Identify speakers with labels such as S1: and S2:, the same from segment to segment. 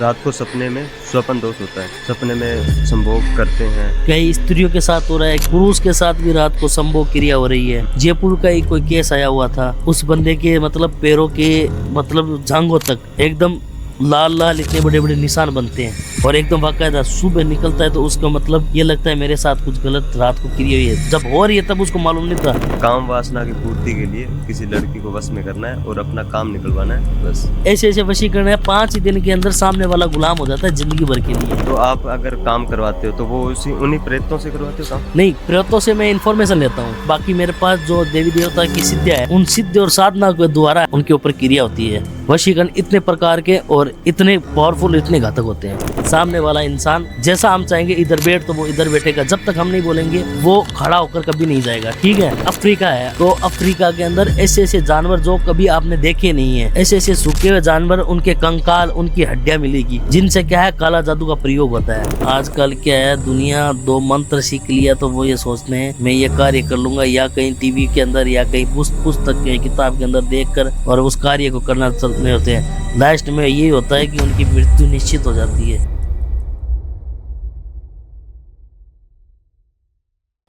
S1: रात को सपने में स्वप्न दोष होता है, सपने में संभोग करते हैं।
S2: कई स्त्रियों के साथ हो रहा है, पुरुष के साथ भी रात को संभोग क्रिया हो रही है। जयपुर का ही कोई केस आया हुआ था, उस बंदे के मतलब पैरों के मतलब जांघों तक एकदम लाल लाल इतने बड़े बड़े निशान बनते हैं और एकदम बाकायदा सुबह निकलता है तो उसका मतलब ये लगता है मेरे साथ कुछ गलत रात को क्रिया हुई है। जब हो रही है तब उसको मालूम नहीं था।
S1: काम वासना की पूर्ति के लिए किसी लड़की को वश में करना है और अपना काम निकलवाना है, बस।
S2: ऐसे ऐसे वशीकरण है, 5 ही दिन के अंदर सामने वाला गुलाम हो जाता है जिंदगी भर के लिए।
S1: तो आप अगर काम करवाते हो तो वो उन्हीं प्रेतों से करवाते हो काम?
S2: नहीं, प्रेतों से मैं इन्फॉर्मेशन लेता हूँ। बाकी मेरे पास जो देवी देवता की सिद्धियां है, उन सिद्धि और साधना के द्वारा उनके ऊपर क्रिया होती है। वशीकरण इतने प्रकार के और इतने पावरफुल, इतने घातक होते हैं। सामने वाला इंसान जैसा हम चाहेंगे इधर बैठ तो वो इधर बैठेगा, जब तक हम नहीं बोलेंगे वो खड़ा होकर कभी नहीं जाएगा। ठीक है, अफ्रीका है तो अफ्रीका के अंदर ऐसे ऐसे जानवर जो कभी आपने देखे नहीं है, ऐसे ऐसे सूखे हुए जानवर, उनके कंकाल, उनकी हड्डियां मिलेगी, जिनसे क्या है काला जादू का प्रयोग होता है। आजकल क्या है, दुनिया 2 मंत्र सीख लिया तो वो ये सोचते हैं मैं ये कार्य कर लूंगा, या कहीं टीवी के अंदर या कहीं पुस्तक के किताब के अंदर देखकर और उस कार्य को करना चलते होते हैं। लास्ट में यही होता है कि उनकी मृत्यु निश्चित हो जाती है।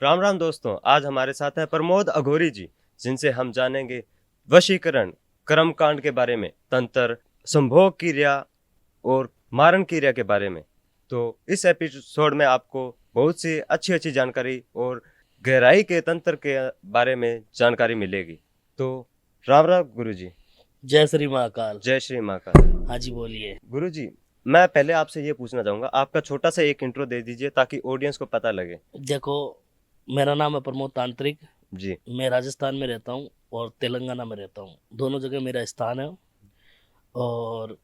S1: राम राम दोस्तों, आज हमारे साथ हैं प्रमोद अघोरी जी, जिनसे हम जानेंगे वशीकरण, कर्मकांड के बारे में, तंत्र, संभोग क्रिया और मारण क्रिया के बारे में। तो इस एपिसोड में आपको बहुत सी अच्छी अच्छी जानकारी और गहराई के तंत्र के बारे में जानकारी मिलेगी। तो राम राम गुरु जी।
S2: जय श्री महाकाल।
S1: जय श्री महाकाल।
S2: हाँ जी, बोलिए।
S1: गुरु जी, मैं पहले आपसे ये पूछना चाहूंगा, आपका छोटा सा एक इंट्रो दे दीजिए ताकि ऑडियंस को पता लगे।
S2: देखो, मेरा नाम है प्रमोद तांत्रिक
S1: जी।
S2: मैं राजस्थान में रहता हूँ और तेलंगाना में रहता हूँ, दोनों जगह मेरा स्थान है। और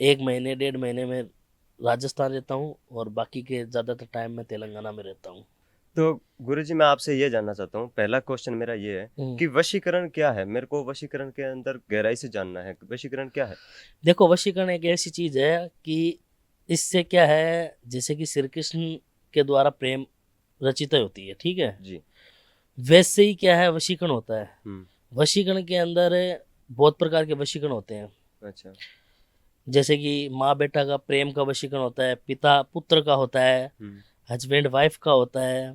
S2: 1 महीने 1.5 महीने में राजस्थान रहता हूँ और बाकी के ज़्यादातर टाइम में तेलंगाना में रहता हूँ।
S1: तो गुरुजी, मैं आपसे ये जानना चाहता हूँ, पहला क्वेश्चन मेरा ये है कि वशीकरण क्या है? मेरे को वशीकरण के अंदर गहराई से जानना है, वशीकरण क्या है?
S2: देखो, वशीकरण एक ऐसी चीज है कि इससे क्या है, जैसे कि श्री कृष्ण के द्वारा प्रेम रचित होती है, ठीक है
S1: जी।
S2: वैसे ही क्या है वशीकरण होता है।
S1: वशीकरण
S2: के अंदर बहुत प्रकार के वशीकरण होते हैं।
S1: अच्छा।
S2: जैसे कि माँ बेटा का प्रेम का वशीकरण होता है, पिता पुत्र का होता है, हस्बैंड वाइफ का होता है।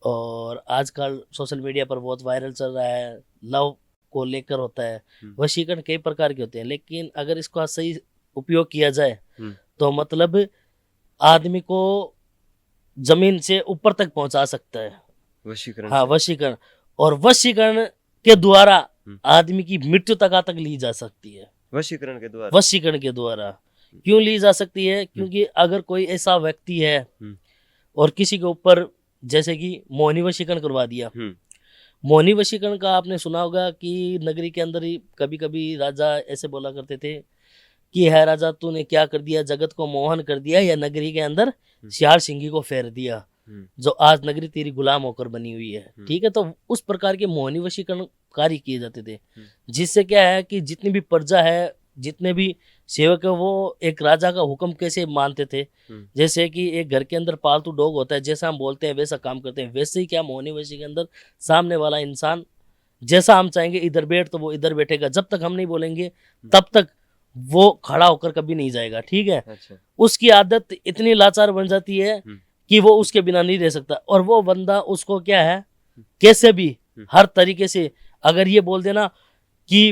S2: और आजकल सोशल मीडिया पर बहुत वायरल चल रहा है, लव को लेकर होता है। वशीकरण कई प्रकार के होते हैं, लेकिन अगर इसका सही उपयोग किया जाए तो मतलब आदमी को जमीन से ऊपर तक पहुंचा सकता है
S1: वशीकरण।
S2: हाँ, वशीकरण। और वशीकरण के द्वारा आदमी की मृत्यु तक ली जा सकती है।
S1: वशीकरण के द्वारा? वशीकरण के द्वारा
S2: क्यों ली जा सकती है? क्योंकि अगर कोई ऐसा व्यक्ति है और किसी के ऊपर, जैसे कि मोहिनी वशीकरण करवा दिया। मोहिनी वशीकरण का आपने सुना होगा कि नगरी के अंदर ही कभी कभी राजा ऐसे बोला करते थे कि है राजा, तूने क्या कर दिया, जगत को मोहन कर दिया, या नगरी के अंदर सियार सिंगी को फेर दिया, जो आज नगरी तेरी गुलाम होकर बनी हुई है। ठीक है, तो उस प्रकार के मोहिनी वशीकरण कार्य किए जाते थे, जिससे क्या है कि जितनी भी प्रजा है, जितने भी सेवक है, वो एक राजा का हुक्म कैसे मानते थे। जैसे कि एक घर के अंदर पालतू डॉग होता है, जैसा हम बोलते हैं वैसा काम करते हैं। वैसे ही क्या मोहिनी वशी के अंदर सामने वाला इंसान जैसा हम चाहेंगे इधर बैठ तो वो इधर बैठेगा, जब तक हम नहीं बोलेंगे तब तक वो खड़ा होकर कभी नहीं जाएगा। ठीक है।
S1: अच्छा।
S2: उसकी आदत इतनी लाचार बन जाती है कि वो उसके बिना नहीं रह सकता, और वो बंदा उसको क्या है, कैसे भी हर तरीके से अगर ये बोल देना कि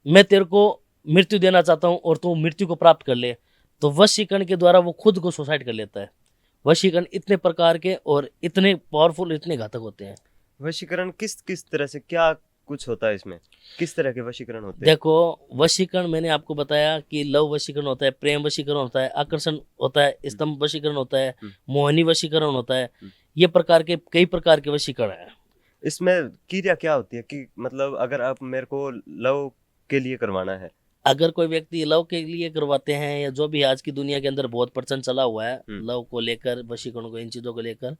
S2: मैं तेरे को मृत्यु देना चाहता हूं और तू मृत्यु को प्राप्त कर ले, तो वशीकरण के द्वारा वो खुद को सुसाइड कर लेता है। वशीकरण इतने प्रकार के और इतने पावरफुल, इतने घातक होते हैं।
S1: वशीकरण किस किस तरह से, क्या कुछ होता है इसमें, किस तरह के वशीकरण होते हैं?
S2: देखो, वशीकरण मैंने आपको बताया कि लव वशीकरण होता है, प्रेम वशीकरण होता है, आकर्षण होता है, स्तंभ वशीकरण होता है, मोहिनी वशीकरण होता है। ये प्रकार के कई प्रकार के वशीकरण है।
S1: इसमें क्रिया क्या होती है कि मतलब अगर आप मेरे को लव के लिए करवाना है,
S2: अगर कोई व्यक्ति लव के लिए करवाते हैं, या जो भी आज की दुनिया के अंदर बहुत प्रचलन चला हुआ है लव को लेकर, वशीकरण को, इन चीजों को लेकर,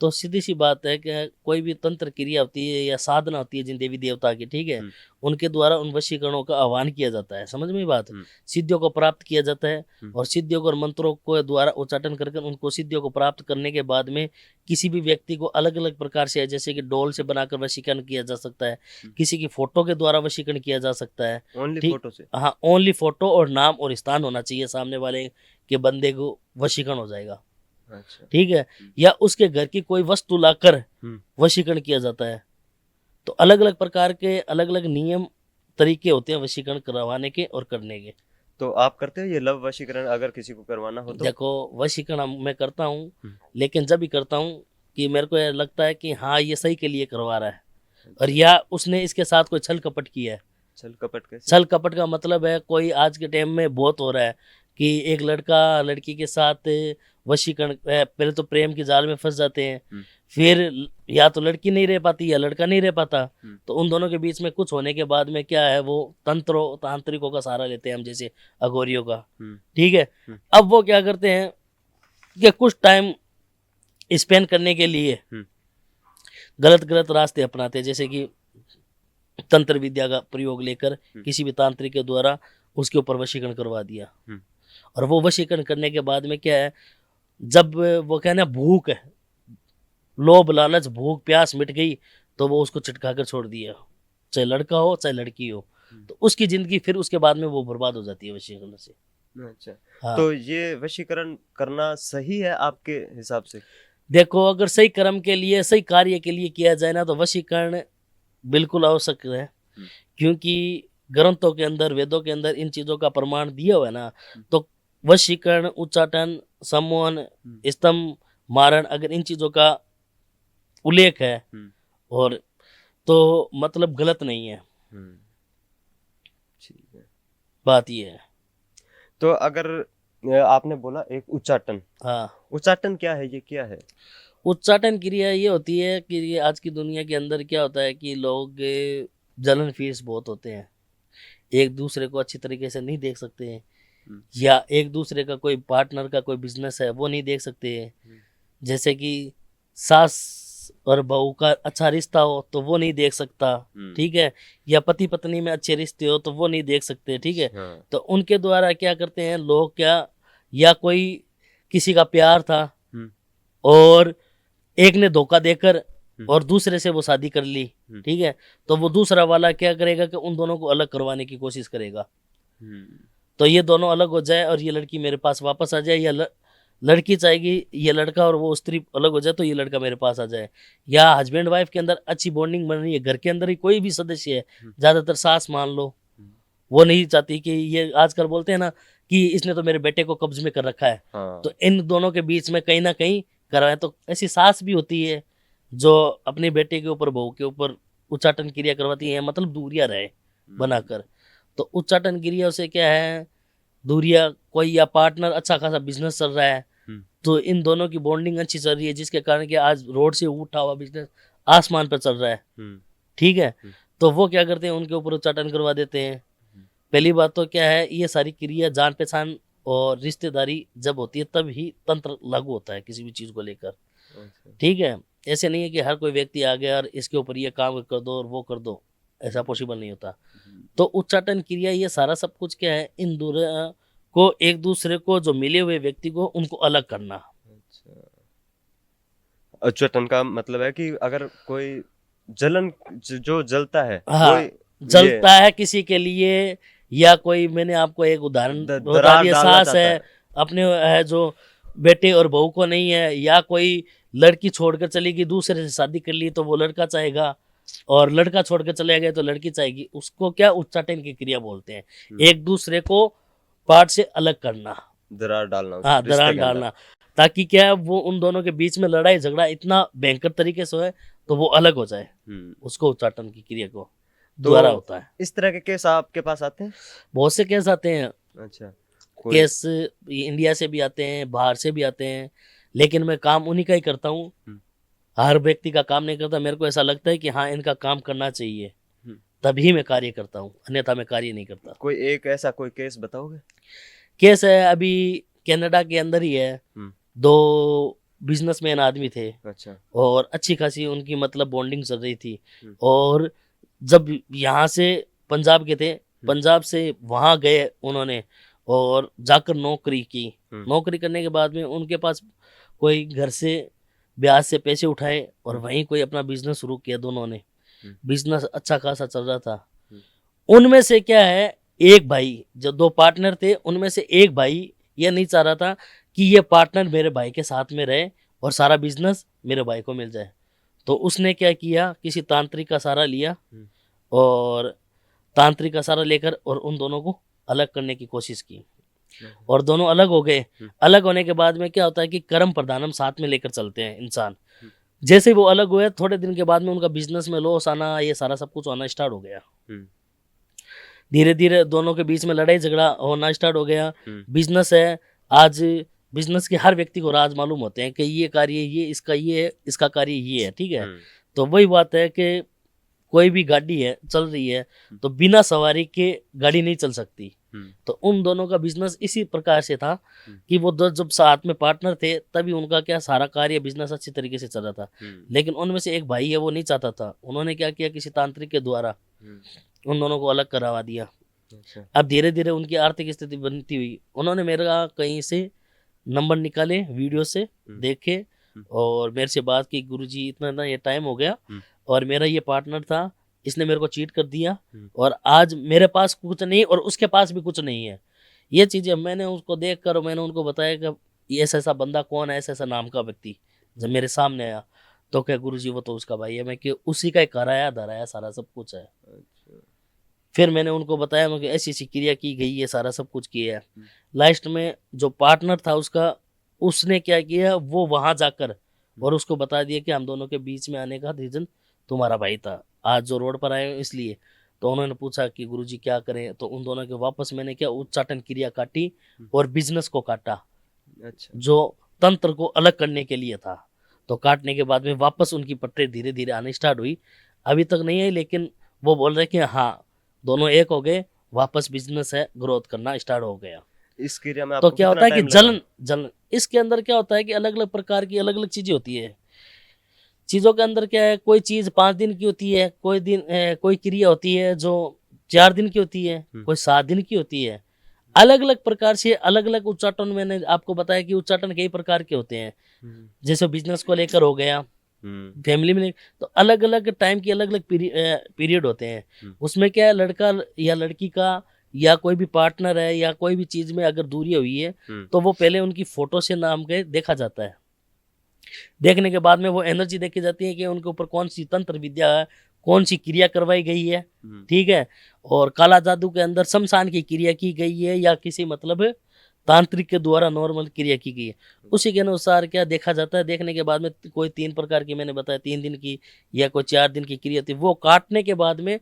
S2: तो सीधी सी बात है कि कोई भी तंत्र क्रिया होती है या साधना होती है जिन देवी देवता की, ठीक है, उनके द्वारा उन वशीकरणों का आह्वान किया जाता है, समझ में बात, सिद्धियों को प्राप्त किया जाता है और सिद्धियों को और मंत्रों को द्वारा उच्चाटन कर उनको सिद्धियों को प्राप्त करने के बाद में किसी भी व्यक्ति को अलग अलग प्रकार से, जैसे कि डोल से बनाकर वशीकरण किया जा सकता है, किसी की फोटो के द्वारा वशीकरण किया जा सकता है,
S1: ओनली फोटो से?
S2: हाँ, ओनली फोटो और नाम और स्थान होना चाहिए, सामने वाले के बंदे को वशीकरण हो जाएगा।
S1: अच्छा।
S2: ठीक है, या उसके घर की कोई वस्तु लाकर वशीकरण किया जाता है। तो अलग अलग प्रकार के अलग अलग नियम तरीके होते हैं वशीकरण करवाने के और करने के।
S1: तो आप करते हो ये लव वशीकरण अगर किसी को करवाना हो तो?
S2: देखो, वशीकरण मैं करता हूँ, लेकिन जब भी करता हूँ कि मेरे को ये लगता है कि हाँ ये सही के लिए करवा रहा है, और या उसने इसके साथ कोई छल कपट किया है।
S1: छल कपट कैसे?
S2: छल कपट का मतलब है, कोई आज के टाइम में बहुत हो रहा है कि एक लड़का लड़की के साथ वशीकरण, पहले तो प्रेम की जाल में फंस जाते हैं, फिर या तो लड़की नहीं रह पाती या लड़का नहीं रह पाता, तो उन दोनों के बीच में कुछ होने के बाद में क्या है, वो तांत्रिकों का सहारा लेते हैं हम, जैसे अघोरियों का। ठीक है, अब वो क्या करते हैं कि कुछ टाइम स्पेंड करने के लिए गलत गलत रास्ते अपनाते हैं, जैसे कि तंत्र विद्या का प्रयोग लेकर किसी भी तांत्रिक के द्वारा उसके ऊपर वशीकरण करवा दिया, और वो वशीकरण करने के बाद में क्या है, जब वो कहना भूख है, लोभ लालच भूख प्यास मिट गई, तो वो उसको चिटका कर छोड़ दिया, चाहे लड़का हो चाहे लड़की हो, तो उसकी जिंदगी फिर उसके बाद में वो बर्बाद हो जाती है वशीकरण से।
S1: अच्छा।
S2: हाँ।
S1: तो ये वशीकरण करना सही है आपके हिसाब से?
S2: देखो, अगर सही कर्म के लिए, सही कार्य के लिए किया जाए ना, तो वशीकरण बिल्कुल आवश्यक है, क्योंकि ग्रंथों के अंदर, वेदों के अंदर इन चीजों का प्रमाण दिया हुआ है ना। तो वशीकरण, उच्चाटन, सम्मोहन, स्तंभ, मारण, अगर इन चीजों का उल्लेख है और तो मतलब गलत नहीं है।
S1: ठीक है,
S2: बात ये है।
S1: तो अगर आपने बोला एक उच्चाटन,
S2: हाँ,
S1: उच्चाटन क्या है, ये क्या है?
S2: उच्चाटन क्रिया ये होती है कि ये आज की दुनिया के अंदर क्या होता है कि लोग जलन फीस बहुत होते हैं, एक दूसरे को अच्छी तरीके से नहीं देख सकते हैं, या एक दूसरे का कोई पार्टनर का कोई बिजनेस है वो नहीं देख सकते हैं, जैसे कि सास और बहू का अच्छा रिश्ता हो तो वो नहीं देख सकता, ठीक है, या पति पत्नी में अच्छे रिश्ते हो तो वो नहीं देख सकते, ठीक है। तो उनके द्वारा क्या करते हैं लोग, क्या, या कोई किसी का प्यार था और एक ने धोखा देकर और दूसरे से वो शादी कर ली, ठीक है, तो वो दूसरा वाला क्या करेगा कि उन दोनों को अलग करवाने की कोशिश करेगा, तो ये दोनों अलग हो जाए और ये लड़की मेरे पास वापस आ जाए, या लड़की चाहेगी ये लड़का और वो स्त्री अलग हो जाए तो ये लड़का मेरे पास आ जाए, या हस्बैंड वाइफ के अंदर अच्छी बॉन्डिंग बन रही है, घर के अंदर ही कोई भी सदस्य है, ज्यादातर सास मान लो, वो नहीं चाहती कि ये, आजकल बोलते हैं ना कि इसने तो मेरे बेटे को कब्ज में कर रखा है, तो इन दोनों के बीच में कहीं ना कहीं करवाए। तो ऐसी सास भी होती है जो अपने बेटे के ऊपर, बहू के ऊपर उच्चाटन क्रिया करवाती है, मतलब दूरियां रहे बनाकर। तो उच्चाटन क्रिया से क्या है, दूरिया, कोई या पार्टनर अच्छा खासा बिजनेस चल रहा है तो इन दोनों की बॉन्डिंग अच्छी चल रही है, जिसके कारण कि आज रोड से उठा हुआ बिजनेस आसमान पर चल रहा है, ठीक है, तो वो क्या करते हैं उनके ऊपर उच्चाटन करवा देते हैं। पहली बात तो क्या है, ये सारी क्रिया जान पहचान और रिश्तेदारी जब होती है तब ही तंत्र लागू होता है किसी भी चीज को लेकर, ठीक है। ऐसे नहीं है कि हर कोई व्यक्ति आ गया और इसके ऊपर ये काम कर दो और वो कर दो, ऐसा पॉसिबल नहीं होता। तो उच्चाटन क्रिया ये सारा सब कुछ क्या है, इन दूरियां को, एक दूसरे को जो मिले हुए व्यक्ति को, उनको अलग करना।
S1: अच्छा, उच्चाटन का मतलब है कि अगर कोई जलन जो जलता है,
S2: हाँ, जलता है किसी के लिए, या कोई, मैंने आपको एक उदाहरण बता दिया, सास है अपने है जो बेटे और बहू को नहीं है, या कोई लड़की छोड़कर चली गई दूसरे से शादी कर ली तो वो लड़का चाहेगा, और लड़का छोड़कर चले गए तो लड़की चाहेगी, उसको क्या उच्चाटन की क्रिया बोलते हैं, एक दूसरे को पार्ट से अलग करना,
S1: दरार डालना।
S2: हाँ, दरार डालना, ताकि क्या वो उन दोनों के बीच में लड़ाई झगड़ा इतना भयंकर तरीके से है तो वो अलग हो जाए, उसको उच्चाटन की क्रिया को द्वारा होता है।
S1: इस तरह के केस आपके पास आते हैं?
S2: बहुत से केस आते हैं।
S1: अच्छा,
S2: केस इंडिया से भी आते हैं, बाहर से भी आते हैं, लेकिन मैं काम उन्हीं का ही करता हूँ, हर व्यक्ति का काम नहीं करता। मेरे को ऐसा लगता है कि हाँ इनका काम करना चाहिए, तभी मैं कार्य करता हूँ, अन्यथा मैं कार्य नहीं करता।
S1: कोई एक ऐसा कोई केस बताओगे?
S2: केस है, अभी कनाडा के अंदर ही है, 2 बिजनेसमैन आदमी थे
S1: अच्छा।
S2: और अच्छी खासी उनकी मतलब बॉन्डिंग चल रही थी।
S1: हम्म।
S2: और जब यहाँ से पंजाब के थे, पंजाब से वहाँ गए उन्होंने और जाकर नौकरी की। नौकरी करने के बाद में उनके पास कोई घर से ब्याज से पैसे उठाए और वहीं कोई अपना बिजनेस शुरू किया दोनों ने। बिजनेस अच्छा खासा चल रहा था। उनमें से क्या है, एक भाई, जो दो पार्टनर थे उनमें से एक भाई ये नहीं चाह रहा था कि ये पार्टनर मेरे भाई के साथ में रहे और सारा बिजनेस मेरे भाई को मिल जाए। तो उसने क्या किया, किसी तांत्रिक का सहारा लिया और तांत्रिक का सहारा लेकर और उन दोनों को अलग करने की कोशिश की और दोनों अलग हो गए। अलग होने के बाद में क्या होता है कि कर्म प्रधानम साथ में लेकर चलते हैं इंसान। जैसे वो अलग हुए थोड़े दिन के बाद में उनका बिजनेस में लॉस आना, ये सारा सब कुछ होना स्टार्ट हो गया। धीरे धीरे दोनों के बीच में लड़ाई झगड़ा होना स्टार्ट हो गया। बिजनेस है, आज बिजनेस के हर व्यक्ति को राज मालूम होते हैं कि ये कार्य ये इसका ये है, इसका कार्य ये है, ठीक है। तो वही बात है कि कोई भी गाड़ी है चल रही है तो बिना सवारी के गाड़ी नहीं चल सकती। तो उन दोनों का बिजनेस इसी प्रकार से था कि वो दो जब साथ में पार्टनर थे तभी उनका क्या सारा कार्य बिजनेस अच्छी तरीके से चल रहा था। लेकिन उनमें से एक भाई है वो नहीं चाहता था। उन्होंने क्या किया, किसी तांत्रिक के द्वारा उन दोनों को अलग करवा दिया। अब धीरे धीरे उनकी आर्थिक स्थिति बनती हुई, उन्होंने मेरा कहीं से नंबर निकाले, वीडियो से देखे और मेरे से बात की, गुरुजी इतना ना ये टाइम हो गया और मेरा ये पार्टनर था, इसने मेरे को चीट कर दिया और आज मेरे पास कुछ नहीं और उसके पास भी कुछ नहीं है। ये चीज़ें मैंने उसको देख कर मैंने उनको बताया कि ऐसा ऐसा बंदा कौन है, ऐसा ऐसा नाम का व्यक्ति जब मेरे सामने आया तो क्या गुरुजी वो तो उसका भाई है। मैं कि उसी का कराया धराया सारा सब कुछ है। फिर मैंने उनको बताया मैं कि ऐसी ऐसी क्रिया की गई है, सारा सब कुछ किया है। लास्ट में जो पार्टनर था उसका, उसने क्या किया, वो वहां जाकर और उसको बता दिया कि हम दोनों के बीच में आने का रीजन तुम्हारा भाई था, आज जो रोड पर आए हो इसलिए। तो उन्होंने पूछा कि गुरुजी क्या करें, तो उन दोनों के वापस मैंने क्या उच्चाटन क्रिया काटी और बिजनेस को काटा। अच्छा। जो तंत्र को अलग करने के लिए था। तो काटने के बाद में वापस उनकी पटरी धीरे धीरे आनी स्टार्ट हुई। अभी तक नहीं है लेकिन वो बोल रहे कि हाँ दोनों एक हो गए, वापस बिजनेस है ग्रोथ करना स्टार्ट हो गया।
S1: इस क्रिया में
S2: तो क्या होता है कि जलन इसके अंदर क्या होता है कि अलग अलग प्रकार की अलग अलग चीजें होती है। चीजों के अंदर क्या है, कोई चीज 5 दिन की होती है, कोई क्रिया होती है जो 4 दिन की होती है, कोई 7 दिन की होती है। अलग अलग प्रकार से अलग अलग उच्चाटन, मैंने आपको बताया कि उच्चाटन कई प्रकार के होते हैं। जैसे बिजनेस को लेकर हो गया, फैमिली में, तो अलग अलग टाइम की अलग अलग पीरियड होते हैं। उसमें क्या है, लड़का या लड़की का या कोई भी पार्टनर है या कोई भी चीज में अगर दूरी हुई है तो वो पहले उनकी फोटो से नाम के देखा जाता है। देखने के बाद में वो एनर्जी देखी जाती है कि उनके ऊपर कौन सी तंत्र विद्या है, कौन सी क्रिया करवाई गई है, ठीक है। और काला जादू के अंदर शमशान की क्रिया की गई है या किसी मतलब तांत्रिक के द्वारा नॉर्मल क्रिया की गई है, उसी के अनुसार क्या देखा जाता है। देखने के बाद में कोई 3 प्रकार की, मैंने बताया 3 दिन की या कोई 4 दिन की क्रिया थी, वो काटने के बाद में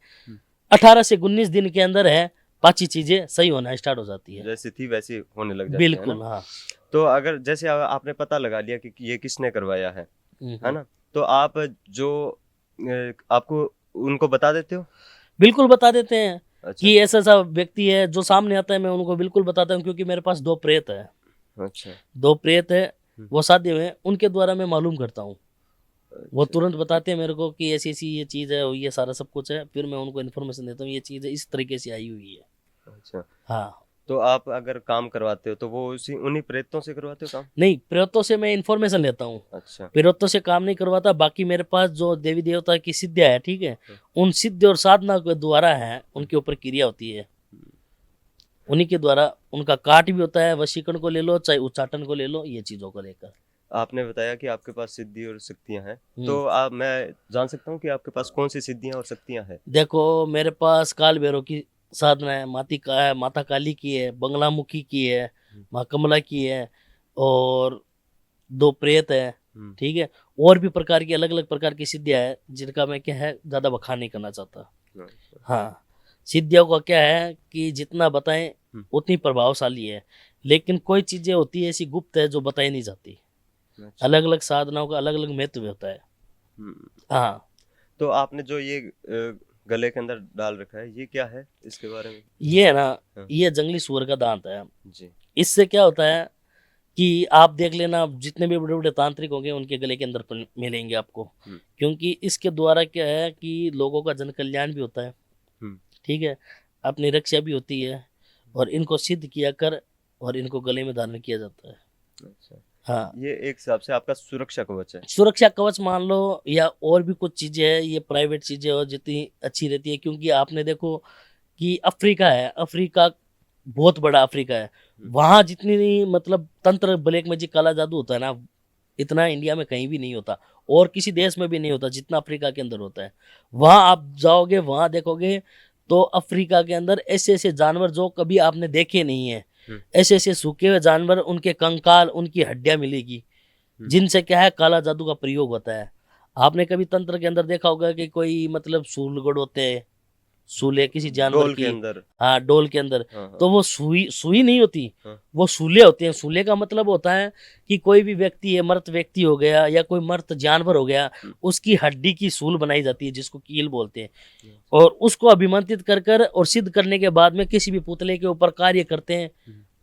S2: 18 से 19 दिन के अंदर है पांच चीजें सही होना स्टार्ट हो जाती है,
S1: जैसे थी वैसी होने लग जाती
S2: बिल्कुल
S1: है ना?
S2: हाँ।
S1: तो अगर जैसे आपने पता लगा लिया कि ये किसने करवाया है ना, तो आप जो आपको उनको बता देते हो?
S2: बिल्कुल बता देते हैं।
S1: अच्छा।
S2: कि ऐसा ऐसा व्यक्ति है जो सामने आता है, मैं उनको बिल्कुल बताता हूँ क्योंकि मेरे पास 2 प्रेत है।
S1: अच्छा।
S2: 2 प्रेत है, वो साध्य हुए, उनके द्वारा मैं मालूम करता हूँ। वो तुरंत बताते हैं मेरे को कि ऐसी ऐसी ये चीज़ है, ये सारा सब कुछ है। फिर मैं उनको इन्फॉर्मेशन देता हूँ ये चीज़ है इस तरीके से आई हुई है।
S1: अच्छा।
S2: हाँ।
S1: तो आप अगर काम करवाते हो तो वो उन्हीं प्रेतों से करवाते हो काम?
S2: नहीं, प्रेतों से मैं इन्फॉर्मेशन लेता हूँ। अच्छा। प्रेतों से काम नहीं करवाता। बाकी मेरे पास जो देवी देवता की सिद्धियाँ है, ठीक है, उन सिद्धि और साधना के द्वारा है, उनके ऊपर क्रिया होती है, उन्हीं के द्वारा उनका काट भी होता है। वशीकरण को ले लो चाहे उच्चाटन को ले लो, ये चीजों को लेकर।
S1: आपने बताया कि आपके पास सिद्धि और शक्तियां हैं, तो मैं जान सकता हूँ कि आपके पास कौन सी सिद्धियां और शक्तियां हैं?
S2: देखो, मेरे पास काल भैरव की साधना है, माता काली की है, बंगलामुखी की है, माँ कमला की है और 2 प्रेत है, ठीक है। और भी प्रकार की अलग अलग प्रकार की सिद्धियां है जिनका मैं क्या है ज्यादा बखान नहीं करना चाहता। हाँ, सिद्धियों का क्या है कि जितना बताएं उतनी प्रभावशाली है, लेकिन कोई चीजें होती है ऐसी गुप्त है जो बताई नहीं जाती। अलग अलग साधनाओं का अलग अलग महत्व होता है। हाँ।
S1: तो आपने जो ये गले के अंदर डाल रखा है, ये क्या है, इसके बारे में?
S2: ये है ना, ये जंगली सुअर का दांत है जी। इससे क्या होता है कि आप देख लेना, जितने भी बड़े बड़े तांत्रिक होंगे उनके गले के अंदर मिलेंगे आपको। क्योंकि इसके द्वारा क्या है कि लोगों का जन कल्याण भी होता है, ठीक है, अपनी रक्षा भी होती है, और इनको सिद्ध किया कर और इनको गले में धारण किया जाता है।
S1: अच्छा,
S2: हाँ,
S1: ये एक हिसाब से आपका सुरक्षा कवच है।
S2: सुरक्षा कवच मान लो, या और भी कुछ चीजें हैं, ये प्राइवेट चीजें और जितनी अच्छी रहती है। क्योंकि आपने देखो कि अफ्रीका है, अफ्रीका बहुत बड़ा अफ्रीका है, वहाँ जितनी मतलब तंत्र, ब्लैक मैजिक, काला जादू होता है ना, इतना इंडिया में कहीं भी नहीं होता, और किसी देश में भी नहीं होता जितना अफ्रीका के अंदर होता है। वहाँ आप जाओगे, वहाँ देखोगे तो अफ्रीका के अंदर ऐसे ऐसे जानवर जो कभी आपने देखे नहीं है, ऐसे ऐसे सूखे हुए जानवर, उनके कंकाल, उनकी हड्डियां मिलेगी, जिनसे क्या है काला जादू का प्रयोग होता है। आपने कभी तंत्र के अंदर देखा होगा कि कोई मतलब सूलगढ़ होते हैं, सूले किसी जानवर
S1: डोल के
S2: की,
S1: अंदर।
S2: हाँ डोल के अंदर,
S1: हाँ, हाँ।
S2: तो वो सुई सुई नहीं होती,
S1: हाँ।
S2: वो सूले होते हैं। सूले का मतलब होता है कि कोई भी व्यक्ति है, मृत व्यक्ति हो गया या कोई मृत जानवर हो गया, उसकी हड्डी की सूल बनाई जाती है, जिसको कील बोलते हैं, और उसको अभिमंत्रित कर कर और सिद्ध करने के बाद में किसी भी पुतले के ऊपर कार्य करते हैं।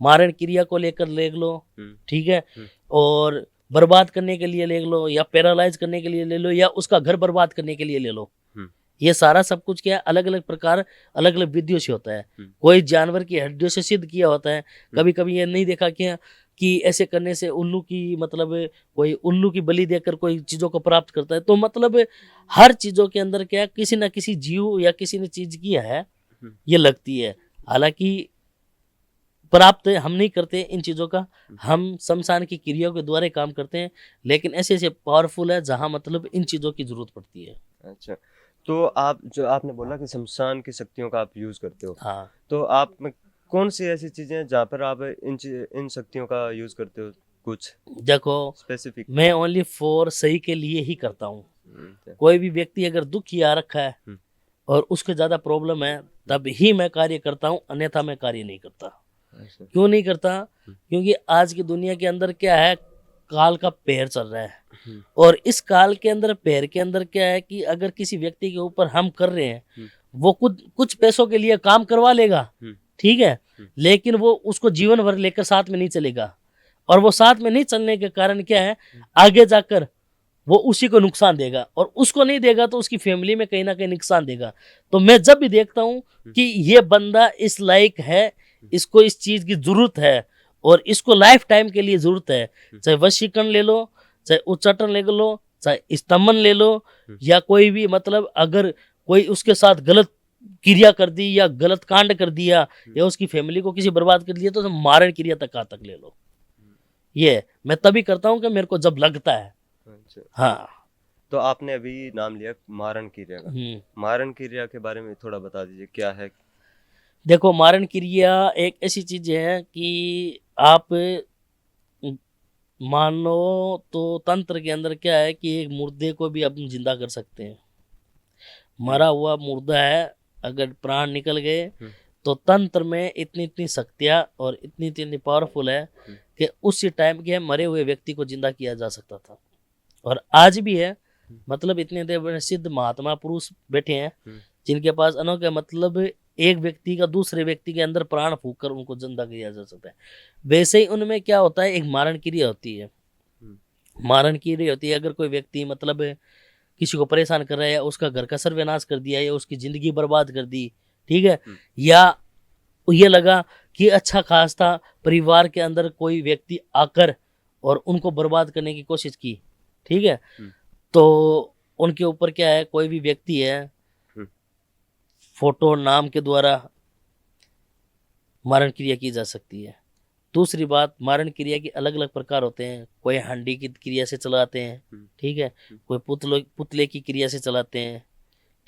S2: मारण क्रिया को लेकर ले लो, ठीक है, और बर्बाद करने के लिए ले लो, या पैरालाइज करने के लिए ले लो, या उसका घर बर्बाद करने के लिए ले लो। ये सारा सब कुछ क्या है, अलग अलग प्रकार, अलग अलग विधियों से होता है। कोई जानवर की हड्डियों से सिद्ध किया होता है। कभी कभी ये नहीं देखा क्या कि ऐसे करने से उल्लू की, मतलब कोई उल्लू की बलि देकर कोई चीजों को प्राप्त करता है। तो मतलब हर चीजों के अंदर क्या किसी ना किसी जीव या किसी ने चीज किया है, ये लगती है। हालांकि प्राप्त हम नहीं करते इन चीजों का, हम शमशान की क्रियाओं के द्वारा काम करते हैं, लेकिन ऐसे ऐसे पावरफुल है जहां मतलब इन चीजों की जरूरत पड़ती है।
S1: अच्छा, तो आप जो आपने बोला कि शमशान की शक्तियों का आप यूज करते हो,
S2: हाँ,
S1: तो आप में कौन सी ऐसी चीजें हैं जहाँ पर आप इन शक्तियों का यूज करते हो, कुछ
S2: देखो
S1: स्पेसिफिक?
S2: मैं ओनली फॉर सही के लिए ही करता हूँ। कोई भी व्यक्ति अगर दुखी आ रखा है और उसको ज्यादा प्रॉब्लम है, तब ही मैं कार्य करता हूँ, अन्यथा मैं कार्य नहीं करता। क्यों नहीं करता? क्योंकि आज की दुनिया के अंदर क्या है, काल का पैर चल रहा है, और इस काल के अंदर, पैर के अंदर क्या है कि अगर किसी व्यक्ति के ऊपर हम कर रहे हैं, वो कुछ पैसों के लिए काम करवा लेगा, ठीक है, लेकिन वो उसको जीवन भर लेकर साथ में नहीं चलेगा, और वो साथ में नहीं चलने के कारण क्या है, आगे जाकर वो उसी को नुकसान देगा, और उसको नहीं देगा तो उसकी फैमिली में कहीं ना कहीं नुकसान देगा। तो मैं जब भी देखता हूँ कि ये बंदा इस लायक है, इसको इस चीज की जरूरत है, और इसको लाइफ टाइम के लिए जरूरत है, चाहे वशीकरण ले लो, चाहे उच्चाटन ले लो, चाहे स्तंभन ले लो, या कोई भी मतलब अगर कोई उसके साथ गलत क्रिया कर दी या गलत कांड कर दिया या उसकी फैमिली को किसी बर्बाद कर दिया, तो मारण क्रिया तक ले लो। ये मैं तभी करता हूँ कि मेरे को जब लगता है।
S1: अच्छा,
S2: हाँ,
S1: तो आपने अभी नाम लिया मारण क्रिया का, मारण क्रिया के बारे में थोड़ा बता दीजिए, क्या है?
S2: देखो मारण क्रिया एक ऐसी चीज है कि आप मानो तो तंत्र के अंदर क्या है कि एक मुर्दे को भी आप जिंदा कर सकते हैं। मरा हुआ मुर्दा है, अगर प्राण निकल गए तो तंत्र में इतनी इतनी शक्तियाँ और इतनी इतनी पावरफुल है कि उसी टाइम के मरे हुए व्यक्ति को जिंदा किया जा सकता था, और आज भी है। मतलब इतने बड़े सिद्ध महात्मा पुरुष बैठे हैं जिनके पास अनोखे, मतलब एक व्यक्ति का दूसरे व्यक्ति के अंदर प्राण फूंक कर उनको जिंदा किया जा सकता है। वैसे ही उनमें क्या होता है, एक मारण क्रिया होती है। मारण क्रिया होती है, अगर कोई व्यक्ति मतलब किसी को परेशान कर रहा है, या उसका घर का सर्वनाश कर दिया, या उसकी जिंदगी बर्बाद कर दी, ठीक है, या ये लगा कि अच्छा खासा परिवार के अंदर कोई व्यक्ति आकर और उनको बर्बाद करने की कोशिश की, ठीक है, तो उनके ऊपर क्या है, कोई भी व्यक्ति है, फोटो नाम के द्वारा मारण क्रिया की जा सकती है। दूसरी बात, मारण क्रिया के अलग अलग प्रकार होते हैं। कोई हंडी की क्रिया से चलाते हैं, ठीक है, कोई पुतले की क्रिया से चलाते हैं,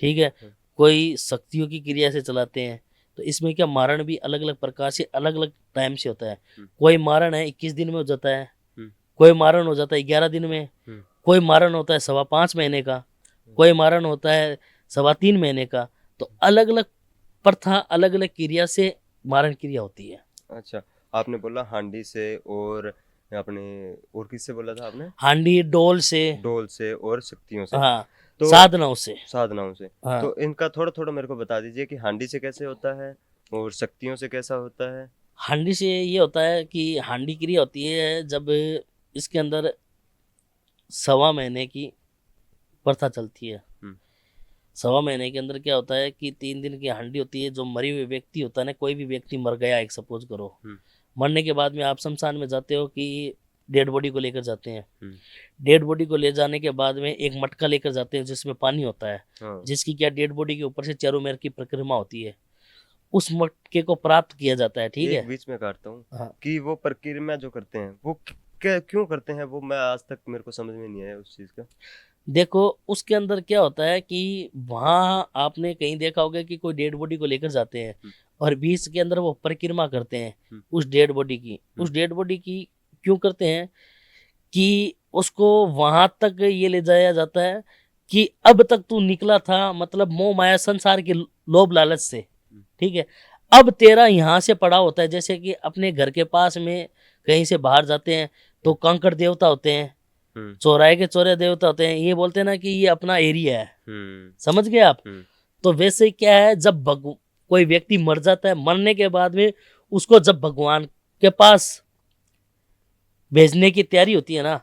S2: ठीक है, कोई शक्तियों की क्रिया से चलाते हैं। तो इसमें क्या मारण भी अलग अलग प्रकार से अलग अलग टाइम से होता है। कोई मारण है 21 दिन में हो जाता है, कोई मारण हो जाता है 11 दिन में, कोई मारण होता है 5.25 महीने का, कोई मारण होता है 3.25 महीने का। तो अलग अलग प्रथा, अलग अलग क्रिया से मारण क्रिया होती है।
S1: अच्छा, आपने बोला हांडी से, और आपने और किससे बोला था आपने?
S2: हांडी, डोल से
S1: और शक्तियों से।
S2: हाँ,
S1: तो
S2: साधनाओं से।
S1: तो इनका थोड़ा थोड़ा मेरे को बता दीजिए कि हांडी से कैसे होता है और शक्तियों से कैसा होता है।
S2: हांडी से ये होता है कि हांडी क्रिया होती है जब इसके अंदर 1.25 महीने की प्रथा चलती है। 1.25 महीने के अंदर क्या होता है कि 3 दिन की हांडी होती है। जो मरी हुए व्यक्ति होता है ना, कोई भी व्यक्ति मर गया, एक सपोज करो, मरने के बाद में आप शमशान में जाते हो कि डेड बॉडी को लेकर जाते हैं। डेड बॉडी को ले जाने के बाद में एक मटका लेकर जाते हैं जिसमें पानी होता है, जिसकी क्या डेड बॉडी के ऊपर से चारों मेर की परिक्रमा होती है, उस मटके को प्राप्त किया जाता है। ठीक है,
S1: बीच में काटता हूँ
S2: हाँ।
S1: कि वो प्रक्रिया जो करते हैं वो क्यों करते हैं, वो मैं आज तक मेरे को समझ में नहीं आया उस चीज का।
S2: देखो उसके अंदर क्या होता है कि वहां आपने कहीं देखा होगा कि कोई डेड बॉडी को लेकर जाते हैं और बीच के अंदर वो परिक्रमा करते हैं उस डेड बॉडी की। उस डेड बॉडी की क्यों करते हैं कि उसको वहां तक ये ले जाया जाता है कि अब तक तू निकला था, मतलब मोह माया संसार के लोभ लालच से, ठीक है, अब तेरा यहाँ से पड़ा होता है। जैसे कि अपने घर के पास में कहीं से बाहर जाते हैं तो कंकड़ देवता होते हैं, चौराहे के चौरे देवता होते हैं, ये बोलते हैं ना कि ये अपना एरिया है। समझ गए आप? तो वैसे क्या है, जब कोई व्यक्ति मर जाता है, मरने के बाद में उसको जब भगवान के पास भेजने की तैयारी होती है ना,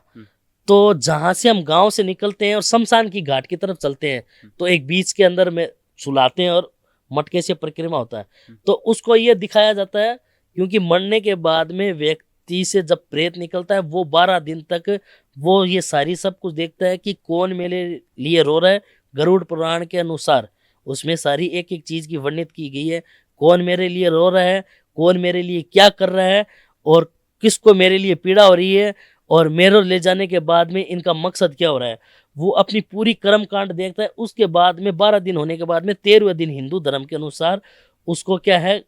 S2: तो जहां से हम गांव से निकलते हैं और शमशान की घाट की तरफ चलते हैं तो एक बीच के अंदर में सुलाते हैं और मटके से परिक्रमा होता है। तो उसको ये दिखाया जाता है क्योंकि मरने के बाद में व्यक्ति से जब प्रेत निकलता है वो 12 दिन तक वो ये सारी सब कुछ देखता है कि कौन मेरे लिए रो रहा है। गरुड़ पुराण के अनुसार उसमें सारी एक एक चीज की वर्णित की गई है, कौन मेरे लिए रो रहा है, कौन मेरे लिए क्या कर रहा है और किसको मेरे लिए पीड़ा हो रही है और मेरे ले जाने के बाद में इनका मकसद क्या हो रहा है। वो अपनी पूरी कर्म कांड देखता है। उसके बाद में 12 दिन होने के बाद में 13वें दिन हिंदू धर्म के अनुसार उसको क्या है,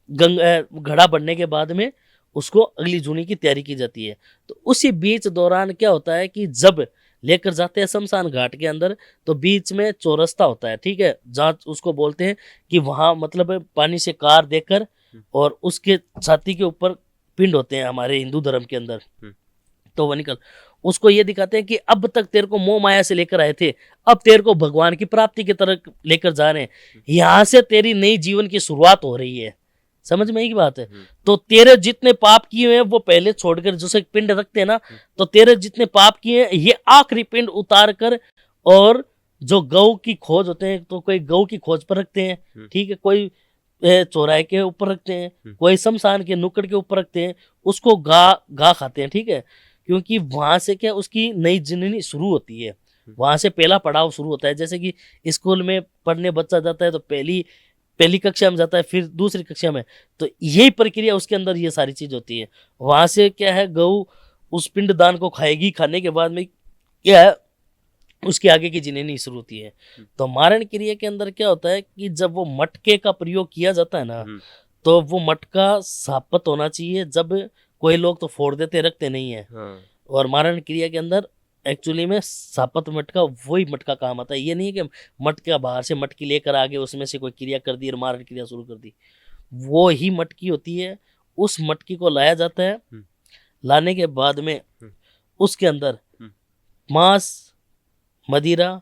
S2: घड़ा बढ़ने के बाद में उसको अगली जूनी की तैयारी की जाती है। तो उसी बीच दौरान क्या होता है कि जब लेकर जाते हैं शमशान घाट के अंदर तो बीच में चौरस्ता होता है, ठीक है, जहाँ उसको बोलते हैं कि वहाँ मतलब पानी से कार देकर और उसके छाती के ऊपर पिंड होते हैं हमारे हिंदू धर्म के अंदर। तो वो निकल उसको ये दिखाते हैं कि अब तक तेरे को मोह माया से लेकर आए थे, अब तेरे को भगवान की प्राप्ति की तरफ लेकर जा रहे हैं, यहाँ से तेरी नई जीवन की शुरुआत हो रही है। समझ में की बात है? तो तेरे जितने पाप किए हैं वो पहले छोड़कर, जैसे पिंड रखते हैं ना, तो तेरे जितने पाप किए हैं ये आखिरी पिंड उतार कर, और जो गौ की खोज होते हैं तो कोई गौ की खोज पर रखते हैं, ठीक है, कोई चौराहे के ऊपर रखते हैं, कोई शमशान के नुक्कड़ के ऊपर रखते हैं, उसको गा खाते हैं, ठीक है, क्योंकि वहां से क्या उसकी नई जिंदगी शुरू होती है, वहां से पहला पड़ाव शुरू होता है। जैसे कि स्कूल में पढ़ने बच्चा जाता है तो पहली कक्षा में जाता है, फिर दूसरी कक्षा में, तो यही प्रक्रिया उसके अंदर ये सारी चीज होती है। वहां से क्या है, गऊ उस पिंडदान को खाएगी, खाने के बाद में क्या है उसके आगे की जिंदगी शुरू होती है। तो मारण क्रिया के अंदर क्या होता है कि जब वो मटके का प्रयोग किया जाता है ना, तो वो मटका सापत होना चाहिए। जब कोई लोग तो फोड़ देते, रखते नहीं है। और मारण क्रिया के अंदर एक्चुअली में सापत मटका वही मटका काम आता है। ये नहीं कि मटका बाहर से मटकी लेकर आगे उसमें से कोई क्रिया कर दी और मारण क्रिया शुरू कर दी, वो ही मटकी होती है। उस मटकी को लाया जाता है, लाने के बाद में उसके अंदर मांस, मदिरा,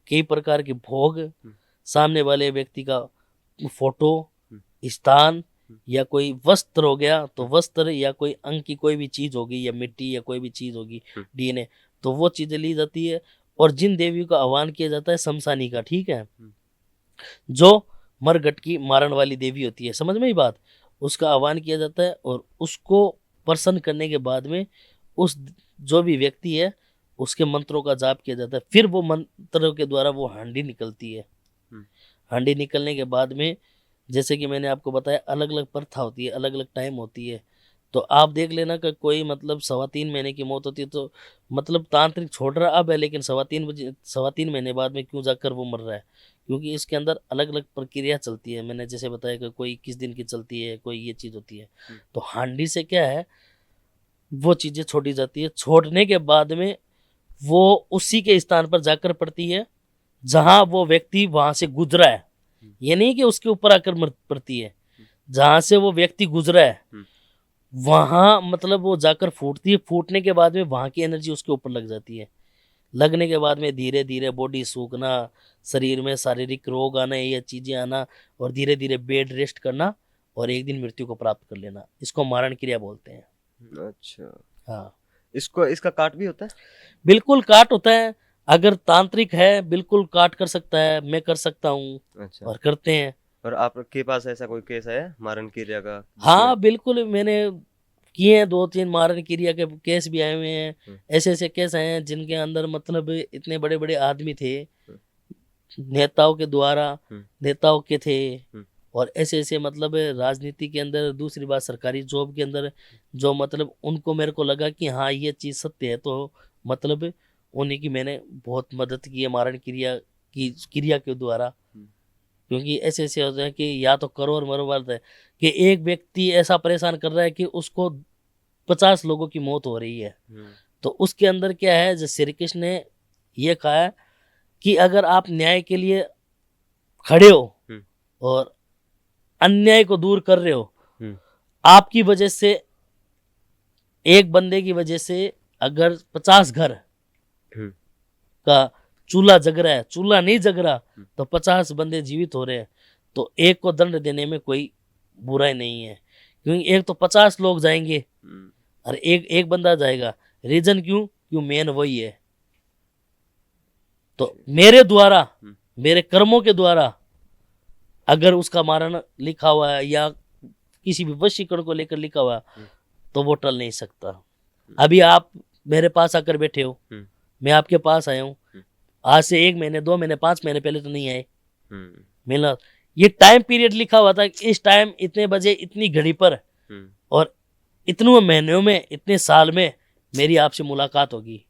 S2: कई प्रकार के भोग, सामने वाले व्यक्ति का फोटो, स्थान या कोई वस्त्र हो गया तो वस्त्र, या कोई अंग की कोई भी चीज होगी, या मिट्टी या कोई भी चीज होगी, डीएनए, तो वो चीजें ली जाती है। और जिन देवियों का आह्वान किया जाता है शमशानी का, ठीक है, जो मरघट की मारण वाली देवी होती है, समझ में ही बात, उसका आह्वान किया जाता है और उसको प्रसन्न करने के बाद में उस जो भी व्यक्ति है उसके मंत्रों का जाप किया जाता है। फिर वो मंत्रों के द्वारा वो हांडी निकलती है। हांडी निकलने के बाद में जैसे कि मैंने आपको बताया अलग अलग प्रथा होती है, अलग अलग टाइम होती है। तो आप देख लेना कि कोई मतलब 3.25 महीने की मौत होती है तो मतलब तांत्रिक छोड़ रहा अब है, लेकिन 3.25 महीने बाद में क्यों जाकर वो मर रहा है, क्योंकि इसके अंदर अलग अलग प्रक्रिया चलती है। मैंने जैसे बताया कि कोई 21 दिन की चलती है, कोई ये चीज़ होती है। तो हांडी से क्या है, वो चीज़ें छोड़ी जाती है। छोड़ने के बाद में वो उसी के स्थान पर जाकर पड़ती है जहाँ वो व्यक्ति वहाँ से गुजरा है। ये नहीं कि उसके ऊपर आकर पड़ती है, जहाँ से वो व्यक्ति गुजरा है वहाँ मतलब वो जाकर फूटती है। फूटने के बाद में वहाँ की एनर्जी उसके ऊपर लग जाती है। लगने के बाद में धीरे धीरे बॉडी सूखना, शरीर में शारीरिक रोग आना, ये चीज़ें आना और धीरे धीरे बेड रेस्ट करना और एक दिन मृत्यु को प्राप्त कर लेना, इसको मारण क्रिया बोलते हैं।
S1: अच्छा,
S2: हाँ,
S1: इसको इसका काट भी होता है?
S2: बिल्कुल काट होता है। अगर तांत्रिक है बिल्कुल काट कर सकता है, मैं कर सकता हूँ
S1: अच्छा,
S2: और करते हैं।
S1: और आपके पास ऐसा कोई केस है मारण क्रिया का जिसमें?
S2: हाँ बिल्कुल, मैंने किए हैं 2-3 मारण क्रिया के केस भी आए हुए हैं। ऐसे ऐसे केस आए हैं जिनके अंदर मतलब इतने बड़े बड़े आदमी थे, नेताओं के द्वारा, नेताओं के थे, और ऐसे ऐसे मतलब राजनीति के अंदर, दूसरी बात सरकारी जॉब के अंदर, जो मतलब उनको मेरे को लगा कि हाँ ये चीज़ सत्य है, तो मतलब उन्हीं की मैंने बहुत मदद की है मारण क्रिया की क्रिया के द्वारा। क्योंकि ऐसे ऐसे होता है कि या तो करो और मरो बात है कि एक व्यक्ति ऐसा परेशान कर रहा है कि उसको 50 लोगों की मौत हो रही है, तो उसके अंदर क्या है, जो श्री कृष्ण ने ये कहा है कि अगर आप न्याय के लिए खड़े हो और अन्याय को दूर कर रहे हो, आपकी वजह से, एक बंदे की वजह से अगर 50 घर का चूल्हा जग रहा है, चूल्हा नहीं जग रहा, तो 50 बंदे जीवित हो रहे हैं, तो एक को दंड देने में कोई बुराई नहीं है। क्योंकि एक तो 50 लोग जाएंगे और एक एक बंदा जाएगा, रीजन क्यों मेन वही है। तो मेरे द्वारा, मेरे कर्मों के द्वारा अगर उसका मारण लिखा हुआ है या किसी भी वशीकरण को लेकर लिखा हुआ है, तो वो टल नहीं सकता। अभी आप मेरे पास आकर बैठे हो, मैं आपके पास आया हूँ, आज से 1 महीने 2 महीने 5 महीने पहले तो नहीं आए, मिलना, ये टाइम पीरियड लिखा हुआ था, इस टाइम इतने बजे इतनी घड़ी पर और इतने महीनों में इतने साल में मेरी आपसे मुलाकात होगी।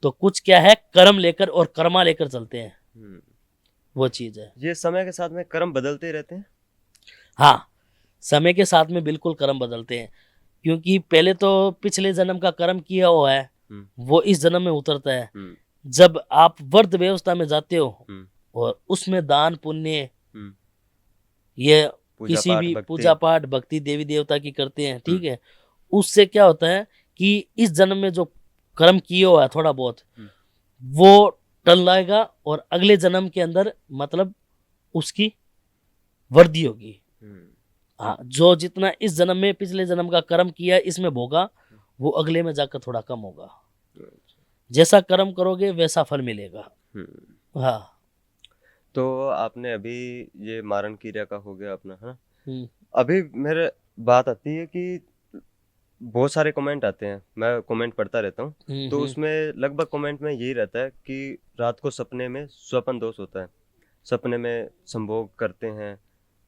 S2: तो कुछ क्या है, कर्म लेकर और कर्मा लेकर चलते हैं, वो चीज है।
S1: ये समय के साथ में कर्म बदलते रहते हैं?
S2: हाँ, समय के साथ में बिल्कुल कर्म बदलते हैं, क्योंकि पहले तो पिछले जन्म का कर्म किया हुआ है वो इस जन्म में उतरता है। जब आप वर्त व्यवस्था में जाते हो और उसमें दान पुण्य, ये किसी भी पूजा पाठ भक्ति देवी देवता की करते हैं, ठीक है, उससे क्या होता है कि इस जन्म में जो कर्म किए हुआ है थोड़ा बहुत, वो टल जाएगा और अगले जन्म के अंदर मतलब उसकी वृद्धि होगी। हाँ, जो जितना इस जन्म में पिछले जन्म का कर्म किया इसमें भोगा, वो अगले में जाकर थोड़ा कम होगा। जैसा कर्म करोगे वैसा फल मिलेगा। हाँ,
S1: तो आपने अभी ये मारण क्रिया का हो गया अपना, है ना? अभी मेरे बात आती है कि बहुत सारे कमेंट आते हैं, मैं कमेंट पढ़ता रहता हूँ, तो उसमें लगभग कमेंट में यही रहता है कि रात को सपने में स्वप्न दोष होता है, सपने में संभोग करते हैं,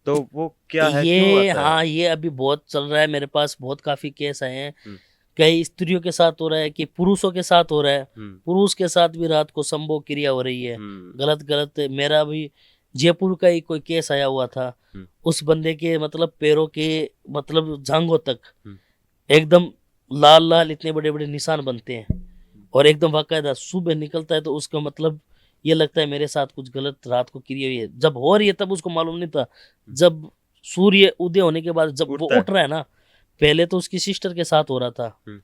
S1: तो वो क्या है, क्यों
S2: ये
S1: आता है?
S2: हाँ, ये अभी बहुत चल रहा है, मेरे पास बहुत काफी केस आए हैं। कई स्त्रियों के साथ हो रहा है कि पुरुषों के साथ हो रहा है, पुरुष के साथ भी रात को संभोग क्रिया हो रही है, गलत गलत। मेरा भी जयपुर का ही कोई केस आया हुआ था, उस बंदे के मतलब पैरों के मतलब जांघों तक एकदम लाल लाल इतने बड़े बड़े निशान बनते हैं, और एकदम बाकायदा सुबह निकलता है तो उसका मतलब ये लगता है मेरे साथ कुछ गलत रात को क्रिया हुई है। जब हो रही है तब उसको मालूम नहीं था, जब सूर्य उदय होने के बाद जब वो उठ रहा है ना, पहले तो उसकी सिस्टर के साथ हो रहा था,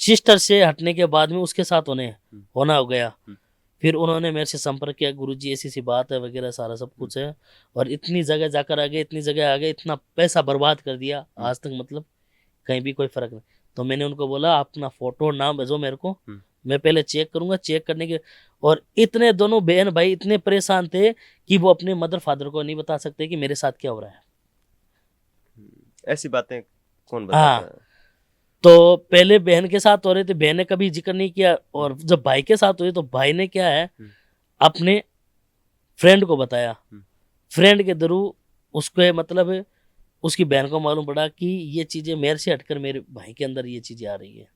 S2: सिस्टर से हटने के बाद में उसके साथ होना हो गया। फिर उन्होंने मेरे से संपर्क किया, गुरुजी ऐसी सी बात है वगैरह, सारा सब कुछ है, और इतनी जगह जाकर आ गए, इतनी जगह आ गए, इतना पैसा बर्बाद कर दिया, आज तक मतलब कहीं भी कोई फर्क नहीं। तो मैंने उनको बोला आप अपना फोटो नाम भेजो मेरे को, मैं पहले चेक करूंगा। चेक करने के, और इतने दोनों बहन भाई इतने परेशान थे कि वो अपने मदर फादर को नहीं बता सकते कि मेरे साथ क्या हो रहा है।
S1: ऐसी बातें कौन बताता है?
S2: तो पहले बहन के साथ हो रहे थे, बहन ने कभी जिक्र नहीं किया, और जब भाई के साथ हुए तो भाई ने क्या है अपने फ्रेंड को बताया, फ्रेंड के थ्रू उसको मतलब उसकी बहन को मालूम पड़ा कि ये चीजें मेरे से हटकर मेरे भाई के अंदर ये चीजें आ रही है।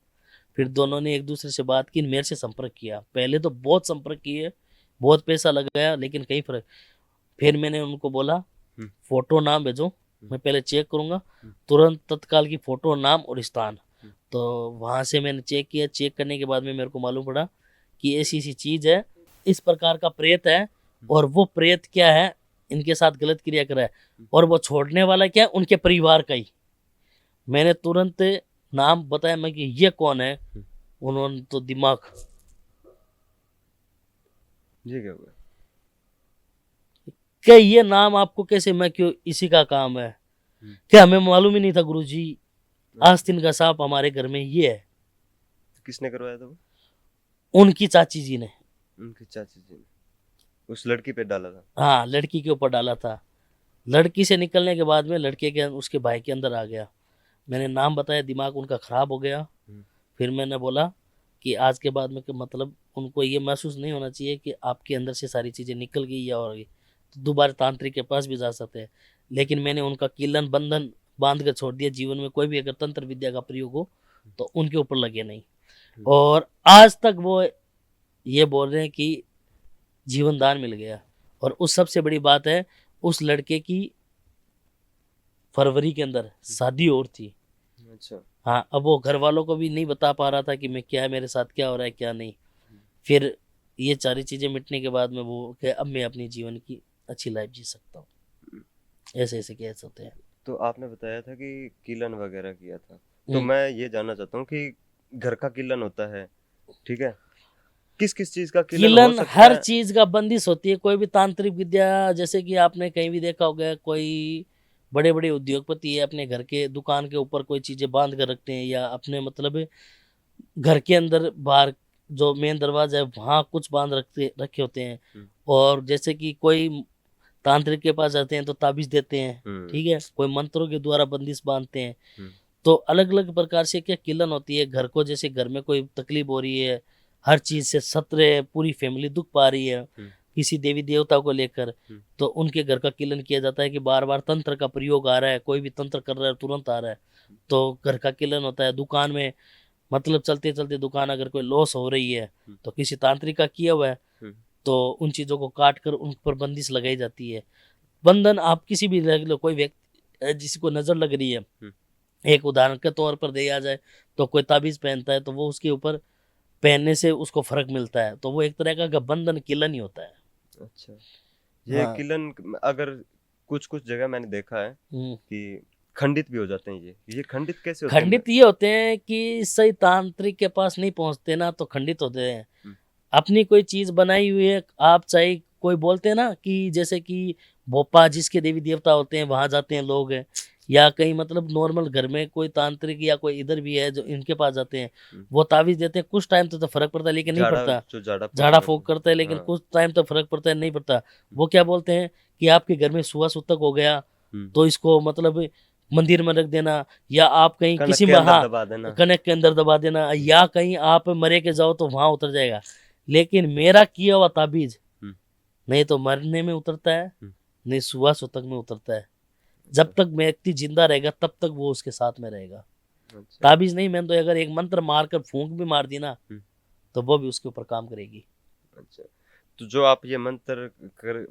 S2: फिर दोनों ने एक दूसरे से बात की, मेरे से संपर्क किया, पहले तो बहुत संपर्क किए, बहुत पैसा लगाया, लेकिन कहीं फर्क। फिर मैंने उनको बोला फोटो नाम भेजो, मैं पहले चेक करूंगा। तुरंत तत्काल की फोटो नाम और स्थान, तो वहां से मैंने चेक किया। चेक करने के बाद में मेरे को मालूम पड़ा कि ऐसी ऐसी चीज है, इस प्रकार का प्रेत है, और वो प्रेत क्या है इनके साथ गलत क्रिया कर रहा है, और वो छोड़ने वाला क्या है उनके परिवार का ही। मैंने तुरंत नाम बताया, मैं कि ये कौन है, उन्होंने तो दिमाग,
S1: ये क्या हुआ?
S2: क्या ये नाम आपको कैसे, मैं क्यों, इसी का काम है। कि हमें मालूम ही नहीं था गुरुजी, आस्तीन का सांप हमारे घर में ये है।
S1: किसने करवाया था वो?
S2: उनकी चाची जी ने,
S1: उनकी चाची जी ने उस लड़की पे डाला था?
S2: हाँ, लड़की के ऊपर डाला था। लड़की से निकलने के बाद में लड़के के उसके भाई के अंदर आ गया। मैंने नाम बताया, दिमाग उनका खराब हो गया। फिर मैंने बोला कि आज के बाद में कि मतलब उनको ये महसूस नहीं होना चाहिए कि आपके अंदर से सारी चीज़ें निकल गई या और गई, तो दोबारा तांत्रिक के पास भी जा सकते हैं। लेकिन मैंने उनका किलन बंधन बांध कर छोड़ दिया। जीवन में कोई भी अगर तंत्र विद्या का प्रयोग हो तो उनके ऊपर लगे नहीं। और आज तक वो ये बोल रहे हैं कि जीवन दान मिल गया। और उस सबसे बड़ी बात है, उस लड़के की फरवरी के अंदर शादी और थी।
S1: अच्छा।
S2: हाँ, अब वो घर वालों को भी नहीं बता पा रहा था कि मैं क्या है, मेरे साथ क्या हो रहा है क्या नहीं। फिर ये सारी चीज़ें मिटने के बाद में वो कि अब मैं अपने जीवन की अच्छी लाइफ जी सकता हूँ। ऐसे ऐसे केस होते हैं।
S1: तो आपने बताया था कि किलन वगैरह किया था, तो
S2: हम्म।
S1: मैं ये जानना चाहता हूँ कि घर का किलन होता है, ठीक है, किस किस चीज का किलन हो
S2: किलन
S1: सकता
S2: हर
S1: है?
S2: चीज का बंदिश होती है। कोई भी तांत्रिक विद्या, जैसे कि आपने कहीं भी देखा होगा, कोई बड़े बड़े उद्योगपति है अपने घर के दुकान के ऊपर कोई चीजें बांध कर रखते हैं, या अपने मतलब घर के अंदर बाहर जो मेन दरवाजा है वहाँ कुछ बांध रखे होते हैं। और जैसे कि कोई तांत्रिक के पास जाते हैं तो ताबीज देते हैं, ठीक है, कोई मंत्रों के द्वारा बंदिश बांधते हैं। तो अलग अलग प्रकार से क्या किलन होती है घर को। जैसे घर में कोई तकलीफ हो रही है, हर चीज से सत्र है, पूरी फैमिली दुख पा रही है किसी देवी देवता को लेकर, तो उनके घर का किलन किया जाता है कि बार बार तंत्र का प्रयोग आ रहा है, कोई भी तंत्र कर रहा है तुरंत आ रहा है, तो घर का किलन होता है। दुकान में मतलब चलते चलते दुकान अगर कोई लॉस हो रही है तो किसी तांत्रिक का किया हुआ है, तो उन चीजों को काट कर उन पर बंदिश लगाई जाती है। बंधन आप किसी भी रख लो, कोई व्यक्ति जिसको नजर लग रही है, एक उदाहरण के तौर पर दिया जाए तो कोई ताबीज पहनता है तो वो उसके ऊपर पहनने से उसको फर्क मिलता है, तो वो एक तरह का बंधन किलन ही होता है।
S1: अच्छा, ये
S2: हाँ।
S1: किलन अगर कुछ कुछ जगह मैंने देखा है कि खंडित भी हो जाते हैं। ये खंडित कैसे होते हैं?
S2: खंडित ये होते हैं कि सही तांत्रिक के पास नहीं पहुंचते ना, तो खंडित होते हैं। अपनी कोई चीज बनाई हुई है, आप चाहे कोई बोलते हैं ना कि जैसे कि भोपा जिसके देवी देवता होते हैं वहां जाते हैं लोग, या कहीं मतलब नॉर्मल घर में कोई तांत्रिक या कोई इधर भी है जो इनके पास जाते हैं, वो ताबीज देते हैं। कुछ टाइम तो फर्क पड़ता है लेकिन नहीं पड़ता,
S1: जो
S2: झाड़ा फूक करता है लेकिन
S1: हाँ।
S2: कुछ टाइम तक फर्क पड़ता है नहीं पड़ता। वो क्या बोलते हैं कि आपके घर में सुआ सूतक हो गया तो इसको मतलब मंदिर में रख देना, या आप कहीं किसी में कनक के अंदर दबा देना, या कहीं आप मरे के जाओ तो वहां उतर जाएगा। लेकिन मेरा किया हुआ ताबीज नहीं तो मरने में उतरता है, नहीं सुआ सूतक में उतरता है। जब तक व्यक्ति जिंदा रहेगा तब तक वो उसके साथ में रहेगा। ताबीज नहीं, मैं तो अगर एक मंत्र मारकर फूंक भी मार दी ना तो वो भी उसके ऊपर काम करेगी।
S1: अच्छा, तो जो आप ये मंत्र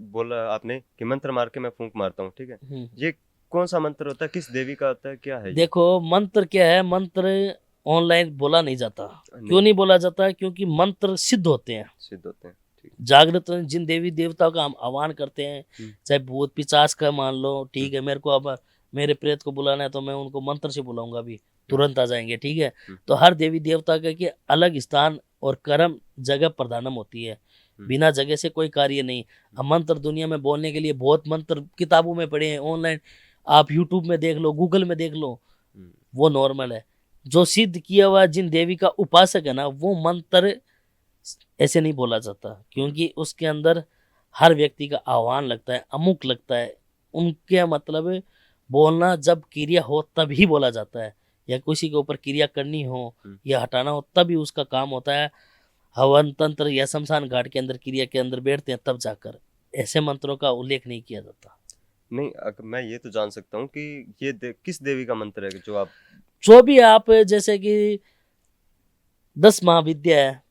S1: बोला आपने कि मंत्र मार के मैं फूंक मारता हूँ, ठीक है, ये कौन सा मंत्र होता है, किस देवी का होता है, क्या है?
S2: देखो मंत्र क्या है, मंत्र ऑनलाइन बोला नहीं जाता। क्यों नहीं बोला जाता? क्योंकि मंत्र सिद्ध होते हैं,
S1: सिद्ध होते हैं।
S2: जागृत जिन देवी देवताओं का हम आह्वान करते हैं, चाहे भूत पिचास का मान लो, ठीक है, मेरे को अब मेरे प्रेत को बुलाना है तो मैं उनको मंत्र से बुलाऊंगा, भी तुरंत आ जाएंगे, ठीक है। तो हर देवी देवता के अलग स्थान और कर्म जगह प्रधानम होती है, बिना जगह से कोई कार्य नहीं। हम मंत्र दुनिया में बोलने के लिए बहुत मंत्र किताबों में पढ़े हैं, ऑनलाइन आप यूट्यूब में देख लो, गूगल में देख लो, वो नॉर्मल है। जो सिद्ध किया हुआ जिन देवी का उपासक है ना, वो मंत्र ऐसे नहीं बोला जाता, क्योंकि उसके अंदर हर व्यक्ति का आह्वान लगता है, अमुक लगता है। उनके मतलब बोलना जब क्रिया हो तब ही बोला जाता है, या किसी के ऊपर क्रिया करनी हो या हटाना हो तभी उसका काम होता है। हवन तंत्र या शमशान घाट के अंदर क्रिया के अंदर बैठते हैं तब जाकर ऐसे मंत्रों का उल्लेख नहीं किया जाता।
S1: नहीं, मैं ये तो जान सकता हूँ कि ये किस देवी का मंत्र है
S2: जो भी आप, जैसे कि 10 महाविद्या है,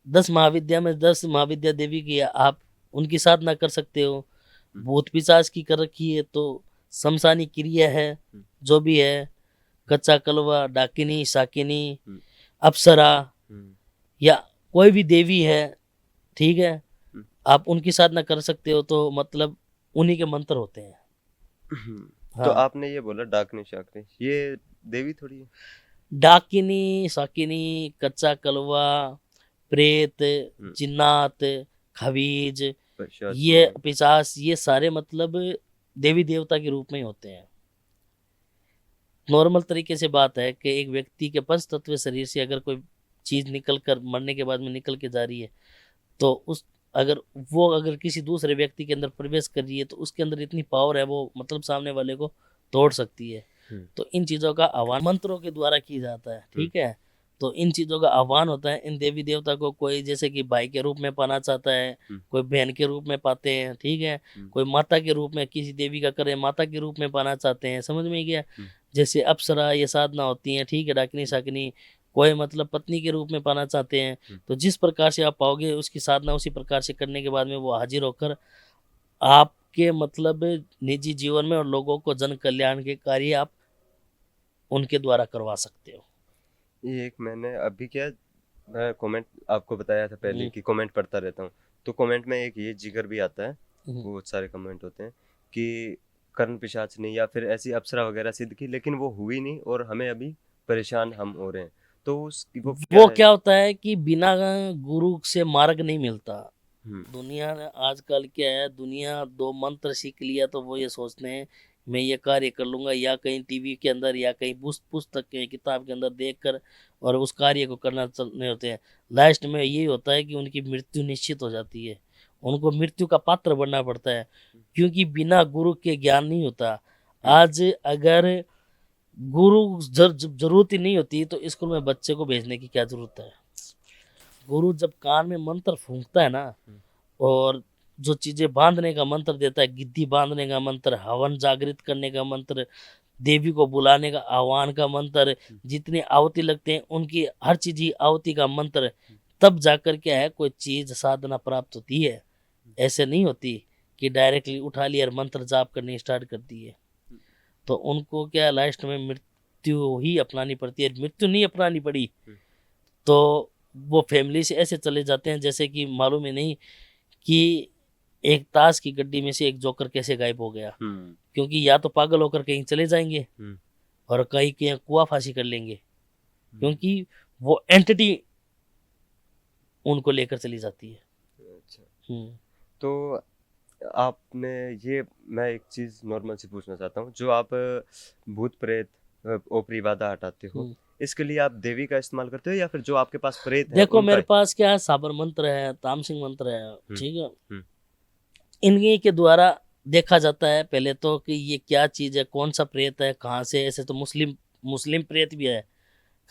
S2: 10 महाविद्या में 10 महाविद्या देवी की है, आप उनकी साधना कर सकते हो। भूत पिशाच की कर रखी है तो शमशानी क्रिया है, जो भी है, कच्चा कलवा, डाकिनी, शाकिनी, अप्सरा, या कोई भी देवी है, ठीक है, आप उनकी साधना कर सकते हो। तो मतलब उन्हीं के मंत्र होते हैं।
S1: तो आपने ये बोला डाकिनी शाकिनी, ये देवी थोड़ी है?
S2: डाकिनी, शाकिनी, कच्चा कलवा, प्रेत, जिन्नात, खबीज, ये पिशाच, ये सारे मतलब देवी देवता के रूप में ही होते हैं। नॉर्मल तरीके से बात है कि एक व्यक्ति के पंच तत्व शरीर से अगर कोई चीज निकल कर मरने के बाद में निकल के जा रही है, तो उस अगर किसी दूसरे व्यक्ति के अंदर प्रवेश कर रही है तो उसके अंदर इतनी पावर है, वो मतलब सामने वाले को तोड़ सकती है। तो इन चीजों का आह्वान मंत्रों के द्वारा किया जाता है, ठीक है। तो इन चीजों का आह्वान होता है। इन देवी देवता को कोई जैसे कि भाई के रूप में पाना चाहता है, कोई बहन के रूप में पाते हैं, ठीक है। कोई माता के रूप में किसी देवी का करे माता के रूप में पाना चाहते हैं, समझ में गया। जैसे अप्सरा ये साधना होती है, ठीक है, डाकिनी शाकिनी, कोई मतलब पत्नी के रूप में पाना चाहते हैं। तो जिस प्रकार से आप पाओगे उसकी साधना उसी प्रकार से करने के बाद में वो हाजिर होकर आपके मतलब निजी जीवन में और लोगों को जन कल्याण के कार्य आप उनके द्वारा करवा सकते हो।
S1: ये एक मैंने अभी क्या, मैं कमेंट आपको बताया था पहले कि कमेंट पढ़ता रहता हूँ, तो कमेंट में एक ये जिक्र भी आता है, बहुत सारे कमेंट होते हैं कि कर्ण पिशाच ने या फिर ऐसी अप्सरा वगैरह सिद्ध की, लेकिन वो हुई नहीं और हमें अभी परेशान हम हो रहे हैं। तो वो
S2: क्या होता है कि बिना गुरु से मार्ग नहीं मिलता। दुनिया ने आजकल क्या है, दुनिया दो मंत्र सीख लिया तो वो ये सोचते हैं मैं ये कार्य कर लूंगा, या कहीं टीवी के अंदर या कहीं पुस्तक के किताब के अंदर देखकर और उस कार्य को करना चलने होते हैं। लास्ट में यही होता है कि उनकी मृत्यु निश्चित हो जाती है, उनको मृत्यु का पात्र बनना पड़ता है, क्योंकि बिना गुरु के ज्ञान नहीं होता। आज अगर गुरु जरूरत ही नहीं होती तो स्कूल में बच्चे को भेजने की क्या जरूरत है। गुरु जब कान में मंत्र फूंकता है ना, और जो चीजें बांधने का मंत्र देता है, गिद्दी बांधने का मंत्र, हवन जागृत करने का मंत्र, देवी को बुलाने का आह्वान का मंत्र, जितने आहुति लगते हैं उनकी हर चीज ही आहुति का मंत्र, तब जाकर क्या है कोई चीज साधना प्राप्त होती है। ऐसे नहीं होती कि डायरेक्टली उठा लिया और मंत्र जाप करनी स्टार्ट कर दी है। तो उनको क्या लास्ट में मृत्यु ही अपनानी पड़ती है। मृत्यु नहीं अपनानी पड़ी तो वो फैमिली से ऐसे चले जाते हैं जैसे कि मालूम ही नहीं कि एक ताश की गड्डी में से एक जोकर कैसे गायब हो गया। क्योंकि या तो पागल होकर कहीं चले जाएंगे और कहीं कहीं कुआ फांसी कर लेंगे, क्योंकि वो एंटिटी उनको लेकर चली जाती है।
S1: अच्छा। तो आपने ये, मैं एक चीज नॉर्मल से पूछना चाहता हूँ, जो आप भूत प्रेत ओपरी बाधा हटाते हो, इसके लिए आप देवी का इस्तेमाल करते हो या फिर जो आपके पास प्रेत है?
S2: देखो मेरे पास क्या है, साबर मंत्र है, तामसिंह मंत्र है, ठीक है। इन्हीं के द्वारा देखा जाता है पहले तो कि ये क्या चीज है, कौन सा प्रेत है, कहाँ से। ऐसे तो मुस्लिम प्रेत भी है,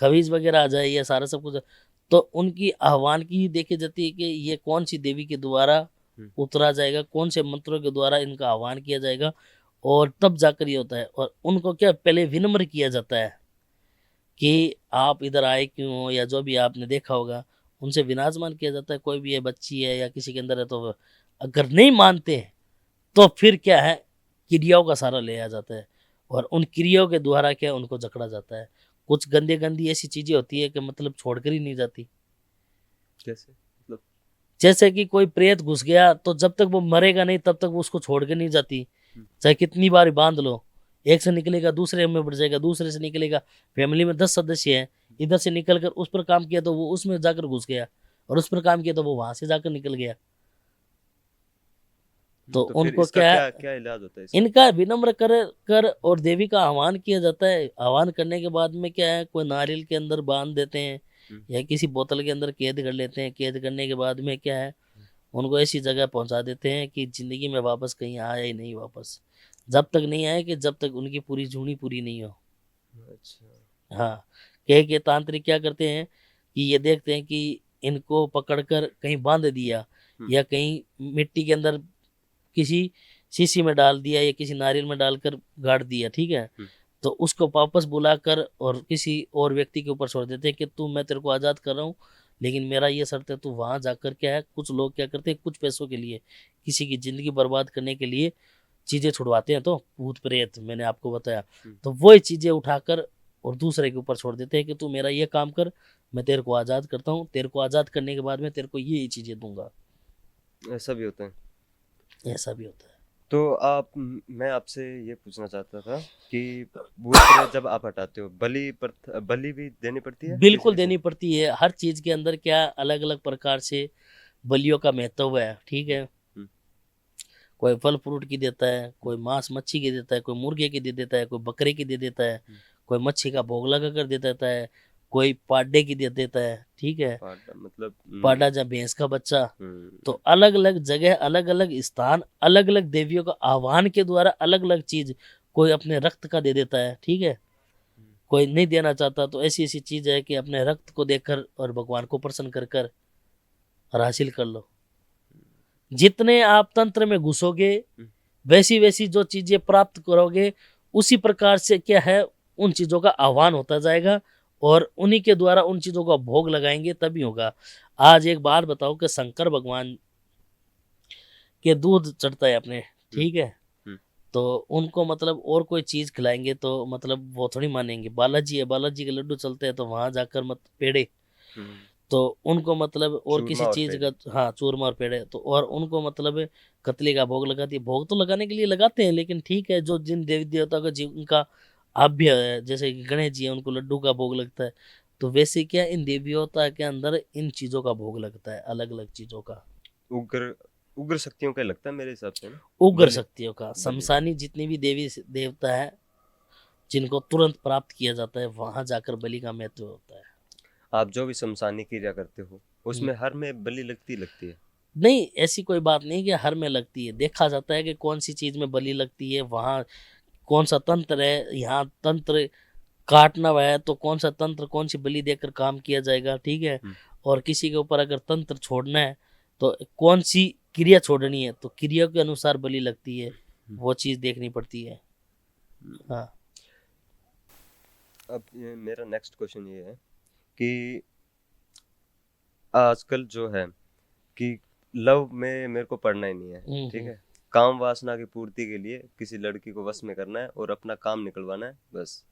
S2: खबीज वगैरह आ जाए, ये सारा सब कुछ। तो उनकी आह्वान की देखी जाती है कि ये कौन सी देवी के द्वारा उतरा जाएगा, कौन से मंत्रों के द्वारा इनका आह्वान किया जाएगा, और तब जाकर ये होता है। और उनको क्या पहले विनम्र किया जाता है कि आप इधर आए क्यों हो, या जो भी आपने देखा होगा उनसे विराजमान किया जाता है। कोई भी है, बच्ची है या किसी के अंदर है, तो अगर नहीं मानते तो फिर क्या है, क्रियाओं का सहारा लिया जाता है और उन क्रियाओं के द्वारा क्या है, उनको जकड़ा जाता है। कुछ गंदी ऐसी चीजें होती है कि मतलब छोड़कर ही नहीं जाती।
S1: कैसे? मतलब
S2: जैसे कि कोई प्रेत घुस गया तो जब तक वो मरेगा नहीं तब तक वो उसको छोड़ के नहीं जाती, चाहे कितनी बार बांध लो। एक से निकलेगा दूसरे में बढ़ जाएगा, दूसरे से निकलेगा। फैमिली में 10 सदस्य हैं, इधर से निकल कर उस पर काम किया तो वो उसमें जाकर घुस गया, और उस पर काम किया तो वो वहां से जाकर निकल गया। तो उनको क्या
S1: इलाज होता है
S2: इनका विनम्र कर और देवी का आह्वान किया जाता है। आह्वान करने के बाद में क्या है, कोई नारियल के अंदर बांध देते हैं या किसी बोतल के अंदर कैद कर लेते हैं। कैद करने के बाद में क्या है, उनको ऐसी जगह पहुंचा देते हैं कि जिंदगी में वापस कहीं आए ही नहीं, वापस जब तक नहीं आए कि जब तक उनकी पूरी जूनी पूरी नहीं हो।
S1: अच्छा।
S2: हाँ, के तांत्रिक क्या करते हैं कि ये देखते हैं कि इनको पकड़कर कहीं बांध दिया या कहीं मिट्टी के अंदर किसी शीशी में डाल दिया या किसी नारियल में डालकर गाड़ दिया, ठीक है। तो उसको वापस बुलाकर और किसी और व्यक्ति के ऊपर छोड़ देते हैं कि तू, मैं तेरे को आज़ाद कर रहा हूँ, लेकिन मेरा ये शर्त है, तू वहाँ जाकर क्या है, कुछ लोग क्या करते हैं, कुछ पैसों के लिए किसी की ज़िंदगी बर्बाद करने के लिए चीज़ें छुड़वाते हैं। तो भूत प्रेत मैंने आपको बताया, तो वही चीज़ें उठाकर और दूसरे के ऊपर छोड़ देते हैं कि तू मेरा ये काम कर, मैं तेरे को आज़ाद करता हूँ, तेरे को आज़ाद करने के बाद मैं तेरे को ये चीज़ें दूंगा।
S1: ऐसा भी होता है?
S2: ऐसा भी होता है।
S1: तो मैं आपसे ये पूछना चाहता था कि भूत प्रेत जब आप हटाते हो, बलि भी देनी पड़ती है?
S2: बिल्कुल देनी पड़ती है। हर चीज के अंदर क्या अलग अलग प्रकार से बलियों का महत्व है, ठीक है। कोई फल फ्रूट की देता है, कोई मांस मच्छी की देता है, कोई मुर्गे की दे देता है, कोई बकरे की दे देता है, कोई मच्छी का भोग लगा कर दे देता है, कोई पाडे की दे देता है, ठीक है,
S1: पाडा मतलब
S2: पाडा या भैंस का बच्चा। तो अलग अलग जगह, अलग अलग स्थान, अलग अलग देवियों का आह्वान के द्वारा अलग अलग चीज, कोई अपने रक्त का दे देता है, ठीक है, कोई नहीं देना चाहता। तो ऐसी ऐसी चीज है कि अपने रक्त को देकर और भगवान को प्रसन्न कर कर और हासिल कर लो। जितने आप तंत्र में घुसोगे वैसी वैसी जो चीजें प्राप्त करोगे, उसी प्रकार से क्या है उन चीजों का आह्वान होता जाएगा और उन्हीं के द्वारा उन चीजों का भोग लगाएंगे तभी होगा। आज एक बात बताओ कि शंकर भगवान के दूध चढ़ता है अपने, ठीक है, तो उनको मतलब और कोई चीज खिलाएंगे तो मतलब वो थोड़ी मानेंगे। बालाजी है, बालाजी के लड्डू चलते हैं तो वहां जाकर मत पेड़े, तो उनको मतलब और किसी चीज का, हाँ चूरमा और पेड़े, तो और उनको मतलब कतली का भोग लगाती है। भोग तो लगाने के लिए लगाते हैं, लेकिन ठीक है, जो जिन देवी देवता का उनका आभ्य है, जैसे कि गणेश जी है उनको लड्डू का भोग लगता है, तो वैसे क्या इन देवियोता के अंदर इन चीजों का भोग लगता है, अलग अलग चीजों का।
S1: उग्र उग्र शक्तियों का लगता है मेरे हिसाब से ना,
S2: उग्र शक्तियों का। शमशानी जितनी भी देवी देवता है जिनको तुरंत प्राप्त किया जाता है, वहां जाकर बलि का महत्व होता है।
S1: आप जो भी शमशानी क्रिया करते हो उसमें हर में बलि लगती है?
S2: नहीं, ऐसी कोई बात नहीं कि हर में लगती है। देखा जाता है कि कौन सी चीज में बलि लगती है, वहां कौन सा तंत्र है, यहाँ तंत्र काटना हुआ है तो कौन सा तंत्र कौन सी बलि देकर काम किया जाएगा, ठीक है, और किसी के ऊपर अगर तंत्र छोड़ना है तो कौन सी क्रिया छोड़नी है, तो क्रिया के अनुसार बलि लगती है, वो चीज देखनी पड़ती है। हाँ।
S1: अब ये मेरा नेक्स्ट क्वेश्चन ये है कि आजकल जो है कि लव में मेरे को पढ़ना ही नहीं है, ठीक है, काम वासना की पूर्ति के लिए किसी लड़की को वश में करना है और अपना काम निकलवाना है बस।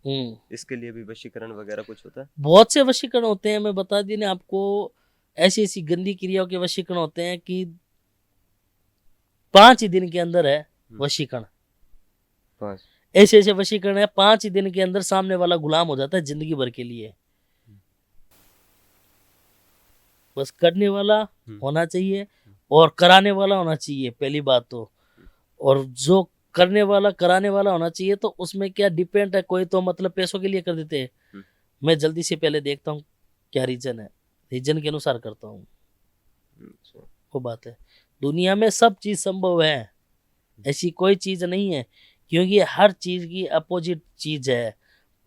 S1: इसके लिए भी वशीकरण वगैरह कुछ होता है?
S2: बहुत से वशीकरण होते हैं, मैं बता दी ना आपको। ऐसी ऐसी गंदी क्रियाओं के वशीकरण होते हैं कि 5 ही दिन के अंदर है वशीकरण।
S1: 5
S2: ऐसे ऐसे वशीकरण है, 5 ही दिन के अंदर सामने वाला गुलाम हो जाता है जिंदगी भर के लिए। बस करने वाला होना चाहिए और कराने वाला होना चाहिए, पहली बात तो। और जो करने वाला कराने वाला होना चाहिए, तो उसमें क्या डिपेंड है, कोई तो मतलब पैसों के लिए कर देते हैं, मैं जल्दी से पहले देखता हूँ क्या रीजन है, रीजन के अनुसार करता हूँ, वो बात है। दुनिया में सब चीज संभव है, ऐसी कोई चीज नहीं है, क्योंकि हर चीज की अपोजिट चीज है।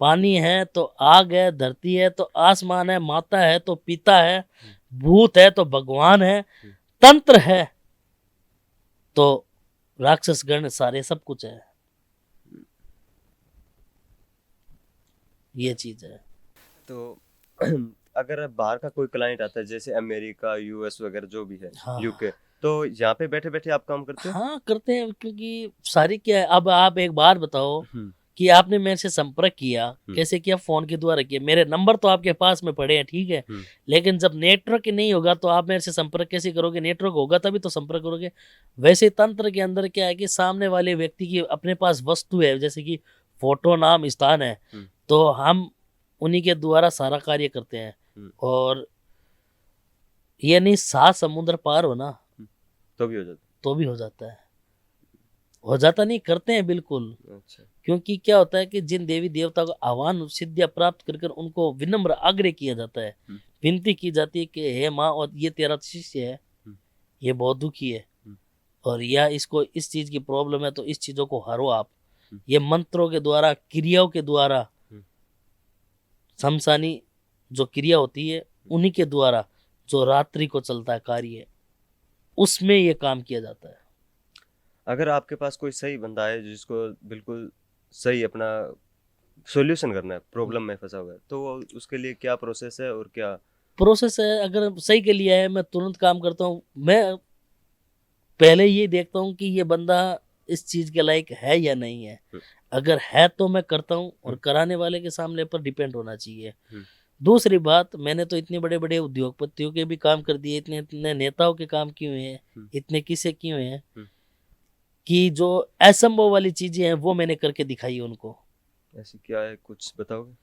S2: पानी है तो आग है, धरती है तो आसमान है, माता है तो पिता है, भूत है तो भगवान है, तंत्र है तो राक्षस गण, सारे सब कुछ है, ये चीज है।
S1: तो अगर बाहर का कोई क्लाइंट आता है जैसे अमेरिका, यूएस वगैरह जो भी है,
S2: हाँ।
S1: यूके, तो यहाँ पे बैठे बैठे आप काम करते हो?
S2: हाँ करते हैं, क्योंकि सारी क्या है। अब आप एक बात बताओ कि आपने मेरे से संपर्क किया, कैसे किया? फोन के द्वारा किया। मेरे नंबर तो आपके पास में पड़े हैं, ठीक है, लेकिन जब नेटवर्क नहीं होगा तो आप मेरे से संपर्क कैसे करोगे? नेटवर्क होगा तभी तो संपर्क करोगे। वैसे तंत्र के अंदर क्या है कि सामने वाले व्यक्ति की अपने पास वस्तु है, जैसे कि फोटो, नाम, स्थान है, तो हम उन्हीं के द्वारा सारा कार्य करते हैं। और ये नहीं 7 समुद्र पार हो ना
S1: तो भी हो जाता,
S2: तो भी हो जाता है, हो जाता नहीं, करते हैं बिल्कुल।
S1: अच्छा।
S2: क्योंकि क्या होता है कि जिन देवी देवता को आह्वान सिद्धियां प्राप्त कर कर उनको विनम्र आग्रह किया जाता है, विनती की जाती है कि हे माँ, और ये तेरा शिष्य है, ये बहुत दुखी है, और या इसको इस चीज की प्रॉब्लम है, तो इस चीजों को हरो आप। ये मंत्रों के द्वारा, क्रियाओं के द्वारा, शमशानी जो क्रिया होती है उन्हीं के द्वारा, जो रात्रि को चलता है कार्य, उसमें ये काम किया जाता है।
S1: अगर आपके पास कोई सही बंदा है जिसको बिल्कुल सही अपना सॉल्यूशन करना है, प्रॉब्लम में फंसा हुआ है, तो उसके लिए क्या प्रोसेस है और क्या
S2: प्रोसेस है? अगर सही के लिए है, मैं तुरंत काम करता हूँ। मैं पहले ये देखता हूँ कि ये बंदा इस चीज के लायक है या नहीं है। अगर है तो मैं करता हूँ, और कराने वाले के सामने पर डिपेंड होना चाहिए। दूसरी बात, मैंने तो इतने बड़े बड़े उद्योगपतियों के भी काम कर दिए, इतने इतने नेताओं के काम किए हुए हैं, इतने किस्से किए हुए हैं कि जो असंभव वाली चीजें हैं वो मैंने करके दिखाई उनको।
S1: ऐसी क्या है, कुछ बताओगे?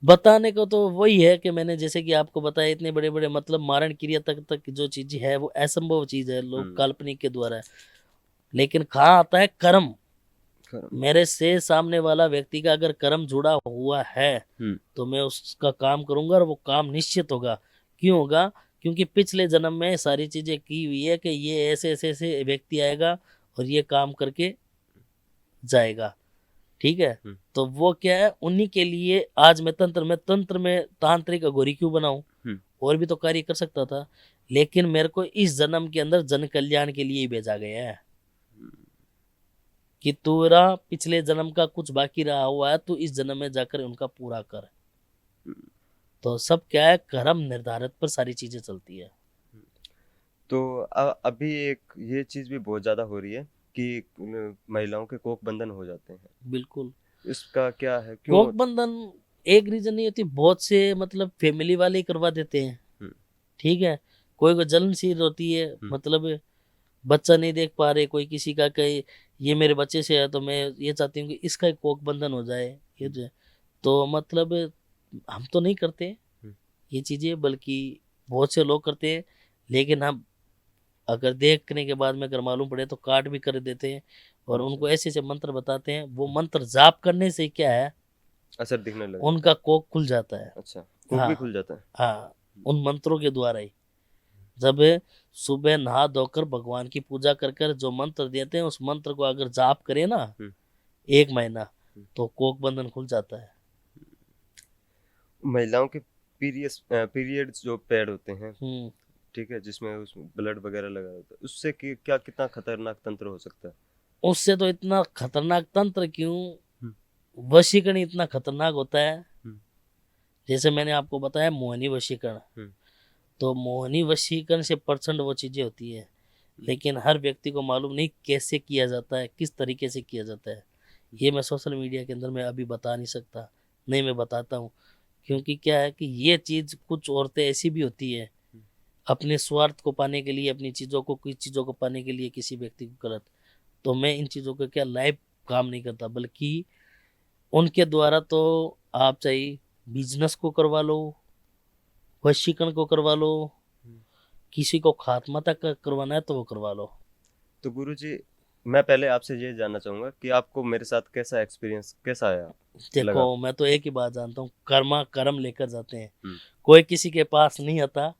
S2: बताने को तो वही है कि मैंने जैसे कि आपको बताया, इतने बड़े बड़े मतलब मारण क्रिया तक जो चीज है वो असंभव चीज है, लोग काल्पनिक के द्वारा है। लेकिन कहाँ आता है कर्म? मेरे से सामने वाला व्यक्ति का अगर कर्म जुड़ा हुआ है तो मैं उसका काम करूंगा और वो काम निश्चित होगा। क्यों होगा? क्योंकि पिछले जन्म में सारी चीजें की हुई है कि ये ऐसे ऐसे ऐसे व्यक्ति आएगा और ये काम करके जाएगा। ठीक है, तो वो क्या है, उन्हीं के लिए आज मैं तंत्र में तांत्रिक अघोरी क्यों बनाऊं? और भी तो कार्य कर सकता था, लेकिन मेरे को इस जन्म के अंदर जन कल्याण के लिए ही भेजा गया है कि तेरा पिछले जन्म का कुछ बाकी रहा हुआ है, तू इस जन्म में जाकर उनका पूरा कर। तो सब क्या है, कर्म निर्धारित पर सारी चीजें चलती है।
S1: तो अभी एक ये चीज भी बहुत ज्यादा हो रही है कि महिलाओं के कोख बंधन हो जाते हैं।
S2: बिल्कुल,
S1: इसका क्या है, क्यों?
S2: कोख बंधन एक रीजन नहीं होती, बहुत से मतलब फैमिली वाले ही करवा देते हैं। ठीक है, कोई को जलनशील होती है, मतलब बच्चा नहीं देख पा रहे, कोई किसी का कहे ये मेरे बच्चे से है तो मैं ये चाहती हूँ कि इसका एक कोख बंधन हो जाए, ये जो है। तो मतलब हम तो नहीं करते ये चीजें, बल्कि बहुत से लोग करते हैं, लेकिन हम अगर देखने के बाद में अगर मालूम पड़े तो काट भी कर देते हैं और उनको ऐसे ऐसे मंत्र बताते हैं। वो मंत्र जाप करने से क्या है,
S1: असर दिखने लगा,
S2: उनका कोख खुल जाता है।
S1: अच्छा, कोख भी खुल जाता है।
S2: हाँ, उन मंत्रों के द्वारा ही। जब सुबह नहा धोकर भगवान की पूजा कर कर जो मंत्र देते हैं, उस मंत्र को अगर जाप करें ना 1 महीना, तो कोख बंधन खुल जाता है।
S1: महिलाओं के पीरियड्स जो पैड होते हैं, ठीक है, जिसमें उसमें ब्लड वगैरह लगा होता है, उससे क्या कितना खतरनाक तंत्र हो सकता है?
S2: उससे तो इतना खतरनाक तंत्र क्यों, वशीकरण इतना खतरनाक होता है। जैसे मैंने आपको बताया मोहिनी वशीकरण, तो मोहिनी वशीकरण से प्रचंड वो चीजें होती है, लेकिन हर व्यक्ति को मालूम नहीं कैसे किया जाता है, किस तरीके से किया जाता है। ये मैं सोशल मीडिया के अंदर मैं अभी बता नहीं सकता, नहीं मैं बताता हूँ, क्योंकि क्या है कि ये चीज कुछ औरतें ऐसी भी होती है अपने स्वार्थ को पाने के लिए, अपनी चीजों को, कुछ चीजों को पाने के लिए किसी व्यक्ति को गलत। तो मैं इन चीजों का क्या लाइव काम नहीं करता, बल्कि उनके द्वारा तो आप चाहे बिजनेस को करवा लो, वशीकरण को करवा लो, किसी को खात्मा तक करवाना है तो वो करवा लो।
S1: तो गुरुजी, मैं पहले आपसे ये जानना चाहूंगा कि आपको मेरे साथ कैसा एक्सपीरियंस, कैसा आया?
S2: देखो, मैं तो एक ही बात जानता हूँ, कर्म लेकर जाते हैं, कोई किसी के पास नहीं आता।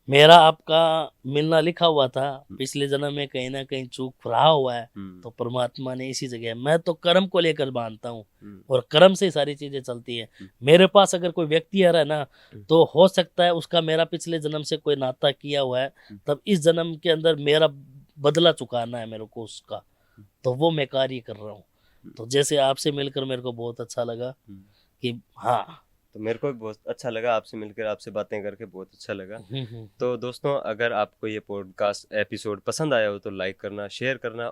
S2: मेरा आपका मिलना लिखा हुआ था, पिछले जन्म में कहीं ना कहीं चूक रहा हुआ है, तो परमात्मा ने इसी जगह, मैं तो कर्म को लेकर मानता हूँ और कर्म से सारी चीजें चलती है। मेरे पास अगर कोई व्यक्ति आ रहा है ना, तो हो सकता है उसका मेरा पिछले जन्म से कोई नाता किया हुआ है, तब इस जन्म के अंदर मेरा बदला चुकाना है मेरे को उसका, तो वो मैं कार्य कर रहा हूँ। तो जैसे आपसे मिलकर मेरे को बहुत अच्छा लगा कि हाँ,
S1: तो मेरे को भी बहुत अच्छा लगा आपसे मिलकर, आपसे बातें करके बहुत अच्छा लगा। तो दोस्तों, अगर आपको ये पॉडकास्ट एपिसोड पसंद आया हो तो लाइक करना, शेयर करना